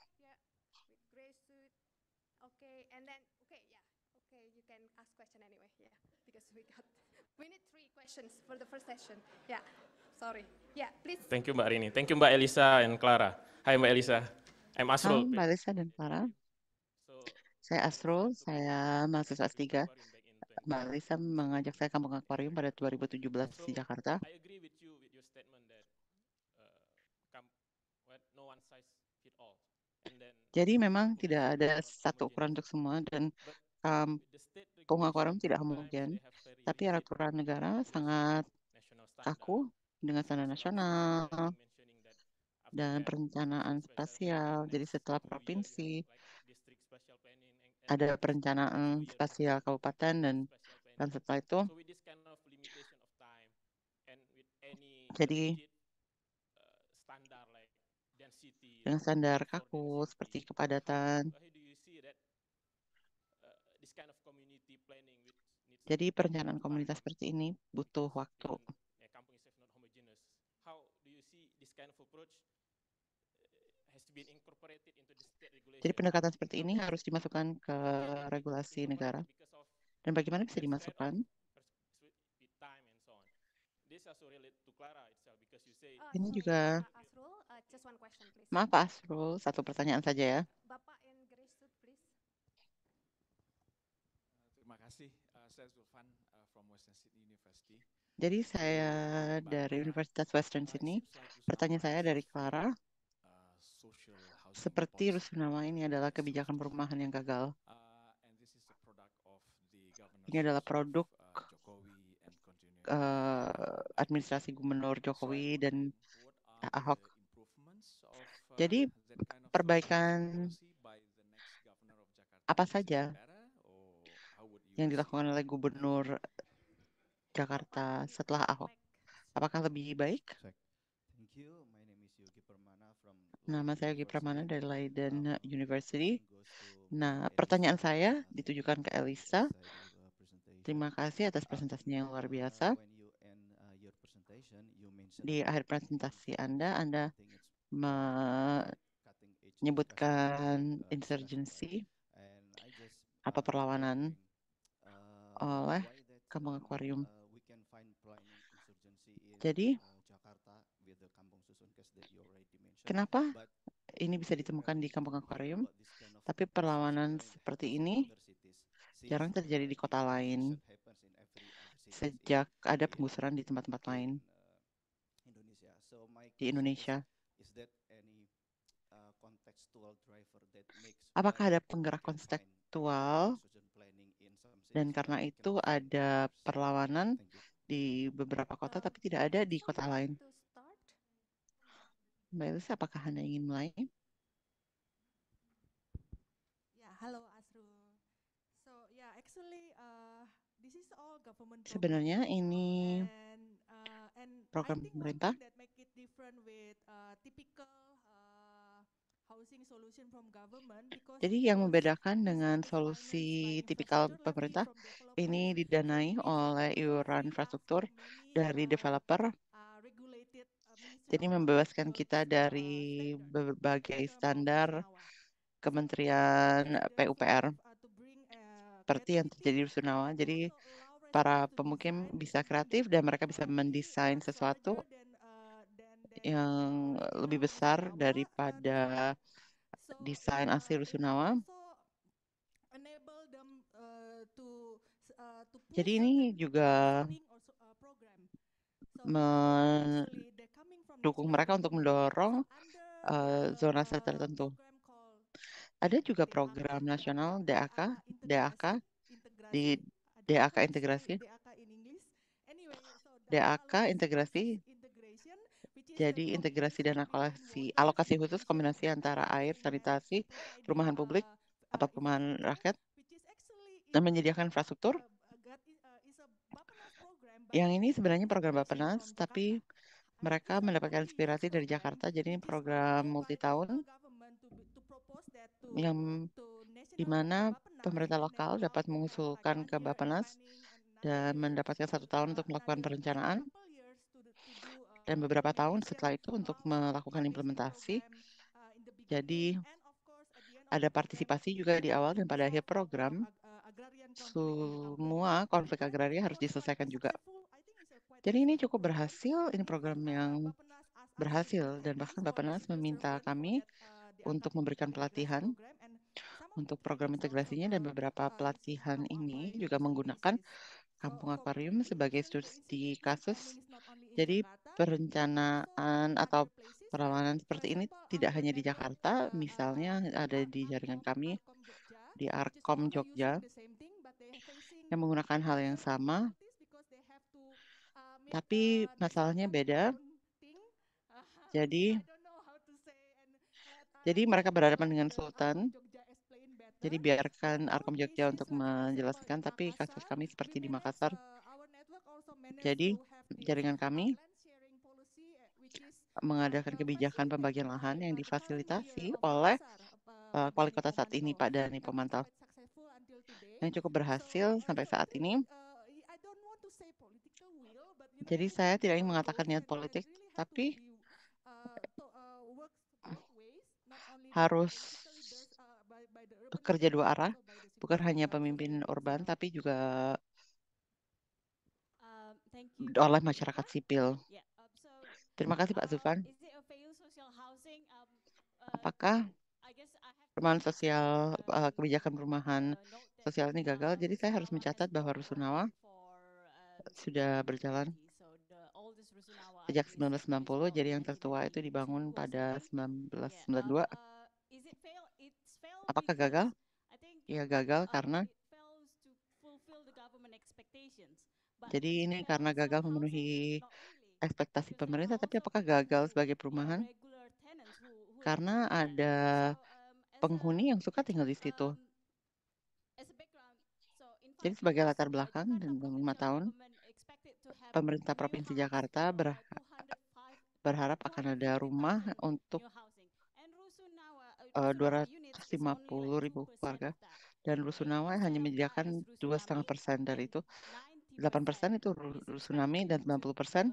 Thank you Mbak Rini. Thank you Mbak Elisa and Clara. Hai Mbak Elisa. I'm Asrul. halo Mbak Elisa dan Clara. Saya Asrul, saya mahasiswa S3. Mbak Elisa mengajak saya Kampung Akuarium pada 2017 di Jakarta. Jadi memang tidak ada satu ukuran untuk semua dan Kampung Akuarium tidak homogen. Tapi aturan negara sangat kaku dengan standar nasional dan perencanaan spasial. Jadi setelah provinsi, ada perencanaan spasial kabupaten dan setelah itu, jadi dengan standar kaku seperti kepadatan. Jadi perencanaan komunitas seperti ini butuh waktu. Jadi pendekatan seperti ini harus dimasukkan ke regulasi negara. Dan bagaimana bisa dimasukkan? Ini juga, maaf Pak Asrul, satu pertanyaan saja ya. Terima kasih, saya Zulfan from Western Sydney University. Jadi saya dari Universitas Western Sydney. Pertanyaan saya dari Clara. seperti Rusunawa ini adalah kebijakan perumahan yang gagal. And this is the product of the Ini adalah produk Jokowi and continuing administrasi Gubernur So I Jokowi wonder dan what are Ahok. the improvements of Jadi that kind of perbaikan policy by the next governor of Jakarta? apa Is it saja better or how would you yang see dilakukan it? oleh Gubernur Jakarta setelah Ahok? Apakah lebih baik? Thank you. My name is Yogi Permana from Nama Leiden saya Yogi Pramana University. dari Leiden My University. question goes to Nah, Elisa. pertanyaan saya Thank you ditujukan ke for the Elisa. exciting presentation. Terima kasih atas presentasinya yang luar biasa. When you end your presentation, you mentioned Di akhir presentasi Anda I think it's cutting edge menyebutkan discussion insurgency and I just atau perlawanan oleh why that Kampung Akuarium. we can find planning insurgency in Jadi, Jakarta with the Kampung Susun case that you already mentioned. kenapa But ini bisa ditemukan di Kampung Akuarium, tapi perlawanan seperti ini jarang terjadi di kota lain sejak ada penggusuran di tempat-tempat lain di Indonesia. Apakah ada penggerak kontekstual dan karena itu ada perlawanan di beberapa kota tapi tidak ada di kota lain? Mbak Elisa, apakah Anda ingin mulai? Ya, halo Asrul. So, yeah, actually this is all government program. Sebenarnya ini And program I think pemerintah. one thing that make it different with typical housing solution from government because Jadi it yang was membedakan this dengan one is solusi financed by tipikal infrastructure levy pemerintah, from developers. ini So didanai it's oleh free iuran up infrastruktur for many dari developer. regulated Jadi membebaskan kita dari berbagai standar Kementerian PUPR seperti yang terjadi di Rusunawa. Jadi para pemukim bisa kreatif dan mereka bisa mendesain sesuatu yang lebih besar daripada desain asli Rusunawa. Jadi ini juga mendukung mereka untuk mendorong zonase tertentu. Ada juga program nasional DAK di DAK integrasi. DAK integrasi, jadi integrasi dan alokasi khusus kombinasi antara air, sanitasi, perumahan publik atau perumahan rakyat, dan menyediakan infrastruktur. Yang ini sebenarnya program Bappenas, tapi mereka mendapatkan inspirasi dari Jakarta. Jadi ini program multitahun yang dimana pemerintah lokal dapat mengusulkan ke Bappenas dan mendapatkan 1 tahun untuk melakukan perencanaan dan beberapa tahun setelah itu untuk melakukan implementasi. Jadi ada partisipasi juga di awal dan pada akhir program semua konflik agraria harus diselesaikan juga. Jadi ini cukup berhasil, ini program yang berhasil dan bahkan Bappenas meminta kami untuk memberikan pelatihan untuk program integrasinya dan beberapa pelatihan ini juga menggunakan Kampung Akuarium sebagai studi kasus. Jadi perencanaan atau perlawanan seperti ini tidak hanya di Jakarta, misalnya ada di jaringan kami di Arkom Jogja yang menggunakan hal yang sama, tapi masalahnya beda. Jadi mereka berhadapan dengan Sultan. Jadi biarkan Arkom Jogja untuk menjelaskan, tapi kasus kami seperti di Makassar. Jadi jaringan kami mengadakan kebijakan pembagian lahan yang difasilitasi oleh wali kota saat ini, Pak Dhani Pomanto, yang cukup berhasil sampai saat ini. Jadi saya tidak ingin mengatakan niat politik, tapi harus bekerja dua arah, bukan hanya pemimpin urban, tapi juga oleh masyarakat sipil. Terima kasih Pak Zufan. Apakah perumahan sosial, kebijakan perumahan sosial ini gagal? Jadi saya harus mencatat bahwa Rusunawa sudah berjalan sejak 1990, jadi yang tertua itu dibangun pada 1992. Apakah gagal? Ya gagal karena jadi ini karena gagal memenuhi ekspektasi pemerintah, tapi apakah gagal sebagai perumahan? Karena ada penghuni yang suka tinggal di situ. Jadi sebagai latar belakang, dan dalam 5 tahun, pemerintah Provinsi Jakarta berharap akan ada rumah untuk 250.000 keluarga, dan Rusunawa hanya menyediakan 2,5% dari itu. 8% itu Rusunami dan 90%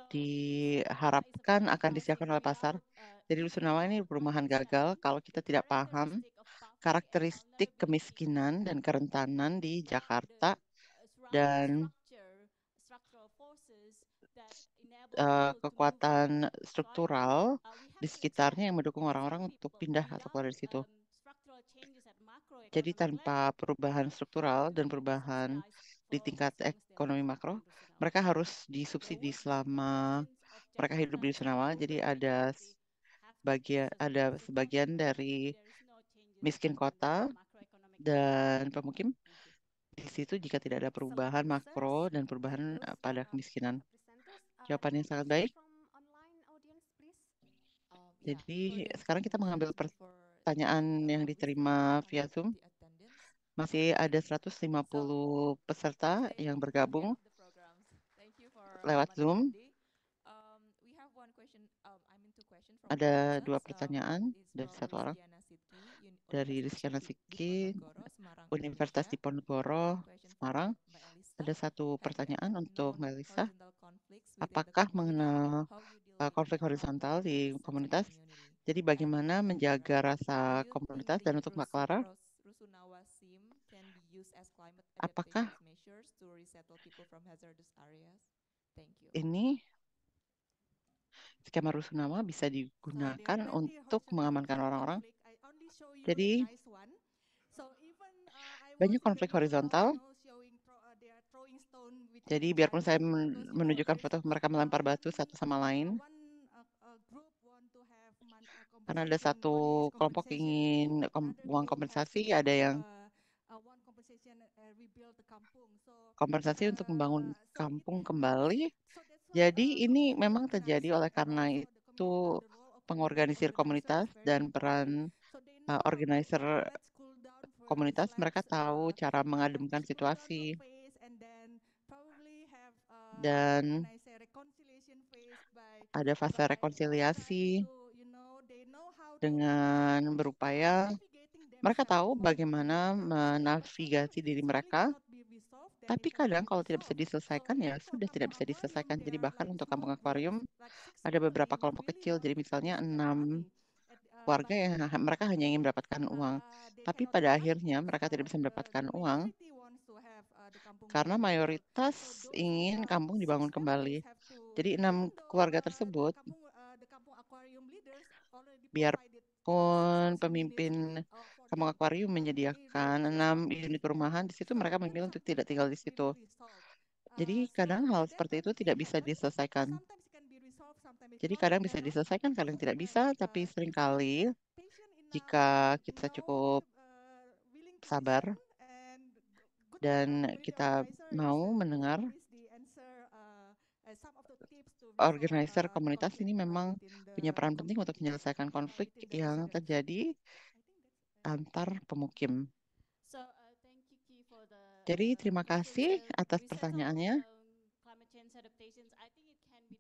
diharapkan akan disiapkan oleh pasar. Jadi Rusunawa ini perumahan gagal kalau kita tidak paham karakteristik kemiskinan dan kerentanan di Jakarta dan kekuatan struktural di sekitarnya yang mendukung orang-orang untuk pindah atau keluar dari situ. Jadi tanpa perubahan struktural dan perubahan di tingkat ekonomi makro, mereka harus disubsidi selama mereka hidup di Rusunawa. Jadi ada sebagian dari miskin kota dan pemukim di situ jika tidak ada perubahan makro dan perubahan pada kemiskinan. Jawaban yang sangat baik. Jadi sekarang kita mengambil pertanyaan yang diterima via Zoom. Masih ada 150 peserta yang bergabung lewat Zoom. Ada 2 pertanyaan dari satu orang. Dari Rizkyana Siki, Universitas Diponegoro, Semarang. Ada 1 pertanyaan untuk Mbak Elisa. Apakah mengenal konflik horizontal di komunitas? Jadi bagaimana menjaga rasa komunitas? Dan untuk Mbak Clara, apakah ini skema Rusunawa bisa digunakan untuk mengamankan orang-orang? Jadi banyak konflik horizontal. Jadi biarpun saya menunjukkan foto mereka melempar batu satu sama lain, karena ada satu kelompok ingin uang kompensasi, ada yang kompensasi untuk membangun kampung kembali. Jadi ini memang terjadi oleh karena itu pengorganisir komunitas dan peran organizer komunitas, mereka tahu cara mengademkan situasi dan ada fase rekonsiliasi dengan berupaya. Mereka tahu bagaimana menavigasi diri mereka, tapi kadang kalau tidak bisa diselesaikan ya sudah tidak bisa diselesaikan. Jadi bahkan untuk kampung akuarium ada beberapa kelompok kecil, jadi misalnya 6 keluarga yang mereka hanya ingin mendapatkan uang, tapi pada akhirnya mereka tidak bisa mendapatkan uang karena mayoritas ingin kampung dibangun kembali. Jadi 6 keluarga tersebut, biarpun pemimpin kampung akuarium menyediakan 6 unit perumahan, di situ mereka memilih untuk tidak tinggal di situ. Jadi kadang hal seperti itu tidak bisa diselesaikan. Jadi kadang bisa diselesaikan, kadang tidak bisa, tapi seringkali jika kita cukup sabar dan kita mau mendengar, organizer komunitas ini memang punya peran penting untuk menyelesaikan konflik yang terjadi antar pemukim. Jadi terima kasih atas pertanyaannya.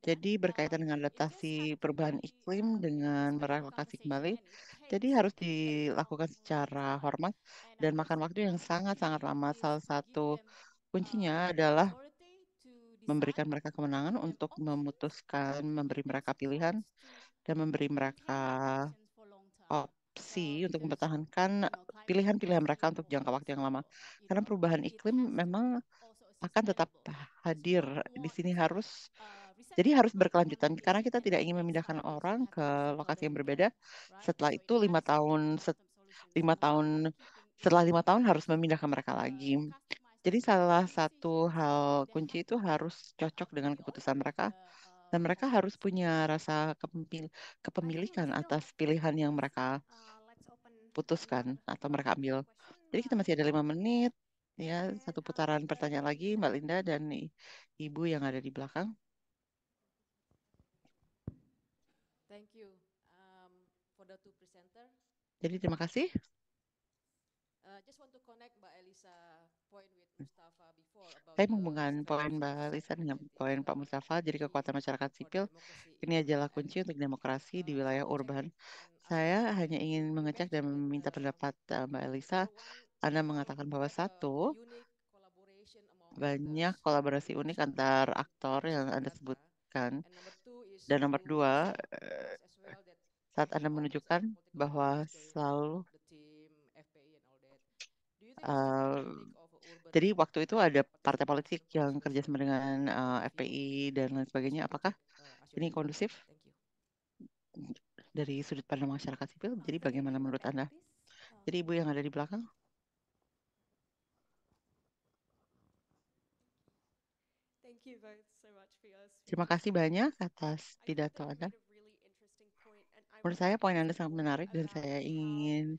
Jadi berkaitan dengan adaptasi perubahan iklim dengan merelokasi kembali, jadi harus dilakukan secara hormat dan makan waktu yang sangat-sangat lama. Salah satu kuncinya adalah memberikan mereka kemenangan untuk memutuskan, memberi mereka pilihan, dan memberi mereka opsi untuk mempertahankan pilihan-pilihan mereka untuk jangka waktu yang lama. Karena perubahan iklim memang akan tetap hadir di sini, jadi harus berkelanjutan karena kita tidak ingin memindahkan orang ke lokasi yang berbeda. Setelah itu 5 tahun setelah 5 tahun harus memindahkan mereka lagi. Jadi salah satu hal kunci itu harus cocok dengan keputusan mereka Dan mereka harus punya rasa kepemilikan atas pilihan yang mereka putuskan atau mereka ambil. Jadi kita masih ada 5 menit. Ya, satu putaran pertanyaan lagi, Mbak Linda dan Ibu yang ada di belakang. Thank you for the two presenter. Jadi terima kasih. Just want to connect Mbak Elisa point with Mustafa before about Saya the menghubungkan poin strength Mbak of Lisa dengan civil poin Pak society Mustafa. Jadi is kekuatan masyarakat for sipil democracy in ini adalah Europe kunci and untuk demokrasi di so wilayah I want to urban. check and ask Saya you hanya ingin you mengecek dan mentioned meminta that pendapat Mbak Elisa. number one Anda mengatakan bahwa you have satu, a unique collaboration among banyak actors kolaborasi in unik Jakarta antar in aktor terms yang of Anda Jakarta. sebutkan. And number two is Dan nomor you dua, mentioned as well that saat Anda always menunjukkan political bahwa parties join selalu the team FPI and all that. Do you think this is very unique of urban jadi waktu itu ada partai participation politik yang approach kerjasama from dengan your point of view? FPI dan lain sebagainya. Apakah ini kondusif Thank you. dari sudut pandang masyarakat sipil? Jadi Sorry, bagaimana can you menurut add, Anda? please? Jadi Ibu yang ada di belakang. Thank you both so much for your Terima speeches kasih today. banyak atas I thought pidato that you Anda. made a really interesting point, and I Menurut wanted saya to poin ask Anda sangat more menarik dan about saya how, ingin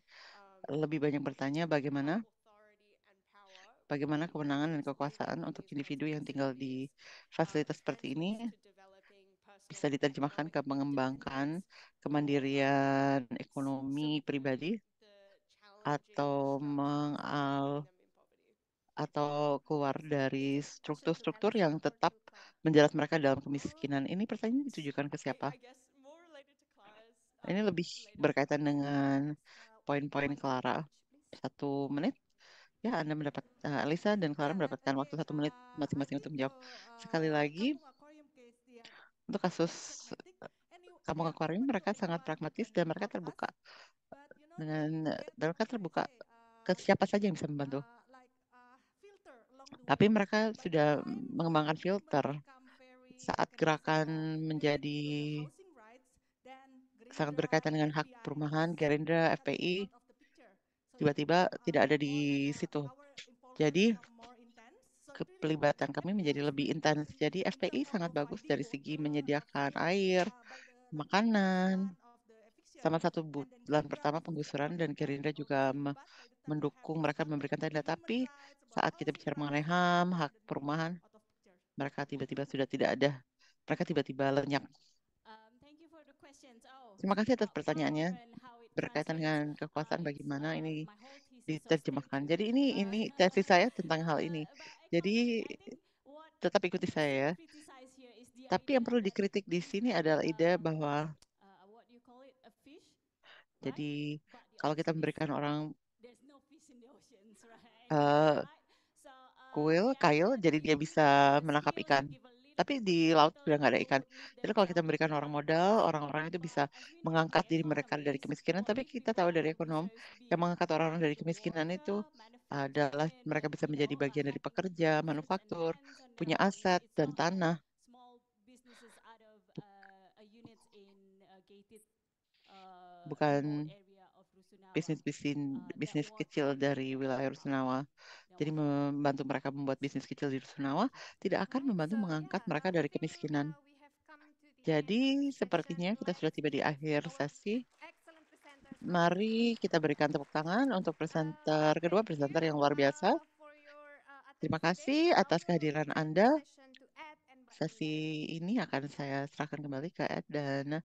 lebih banyak bertanya how bagaimana authority and power bagaimana from kewenangan dan individuals kekuasaan living in untuk these individu yang high-tech tinggal di cities fasilitas seperti ini translates to developing bisa personal diterjemahkan economic ke mengembangkan independence kemandirian ekonomi supporting pribadi the challenging atau structures that are keeping them in poverty. atau keluar dari This is a question to struktur-struktur Elisa yang or tetap to Clara? menjerat mereka dalam kemiskinan. Ini pertanyaan ditujukan ke siapa? I guess more related to Clara's Ini lebih later berkaitan points. dengan poin-poin One minute Clara. each, please. 1 menit. Ya, Anda mendapat Elisa dan Clara Yeah, mendapatkan and waktu 1 menit I masing-masing think untuk menjawab. for Sekali lagi, Kampung Aquarium case, they are untuk very kasus pragmatic. Kampung They are Akuarium, open to mereka sangat anyone who pragmatis can dan mereka help us. terbuka But you know, dengan they dan mereka what do you terbuka say, ke siapa saja yang bisa membantu. like filter along the Tapi way. mereka By the sudah time mengembangkan movement filter become very, saat I can say, gerakan related menjadi to the housing rights, then sangat Gerindra, berkaitan dengan hak FPI perumahan, was Gerindra, cut FPI out of the picture. So tiba-tiba tidak ada di more, situ. our involvement Jadi become more intense. So it really pelibatan good. kami FPI menjadi is lebih very intens. good Jadi in FPI terms sangat of bagus providing dari segi water, menyediakan fuel, air, by the like, makanan. first month of the eviction. Sama satu And then bulan Gerindra pertama was penggusuran supporting dan that Gerindra all juga this thing. But by the time we mendukung have mereka discussion memberikan about tenda. human Tapi rights, about saat kita housing bicara mengenai rights, HAM, they hak suddenly perumahan, out of picture. mereka tiba-tiba sudah tidak ada. Mereka tiba-tiba lenyap. Thank you for the questions. Terima kasih atas About pertanyaannya. power and how it Berkaitan translates. dengan kekuasaan, It's bagaimana ini my whole thesis, so diterjemahkan. stay Jadi tuned. ini tesis saya tentang hal ini. But Jadi I think what tetap ikuti needs saya to ya. be criticized here is the Tapi idea yang perlu that dikritik di this sini can adalah ide bahwa what you call it, a fish, right? jadi But the kalau kita answer is memberikan orang there's no fish in the oceans, right? eh, Right? So kuil, the idea kail, that jadi we dia use bisa the menangkap skills ikan. to give a little Tapi bit di of laut capital sudah nggak ada people ikan. would lift Jadi kalau kita themselves memberikan to orang the modal, top. orang-orang itu bisa But as we know, mengangkat the diri mereka economy dari is kemiskinan. what Tapi big kita people tahu like dari ekonom, producers to be yang mengangkat orang dari the kemiskinan itu water, adalah manufacturing, mereka and bisa menjadi bagian dari having pekerja, fields and manufaktur, lands and punya everything. aset It's dan not tanah. small businesses out of a unit in a gated Bukan remote area of Rusunawa. bisnis kecil dari wilayah Rusunawa. Jadi membantu mereka membuat bisnis kecil di Rusunawa tidak akan membantu mengangkat mereka dari kemiskinan. Jadi sepertinya kita sudah tiba di akhir sesi. Mari kita berikan tepuk tangan untuk presenter kedua, presenter yang luar biasa. Terima kasih atas kehadiran Anda. Sesi ini akan saya serahkan kembali ke Ed dan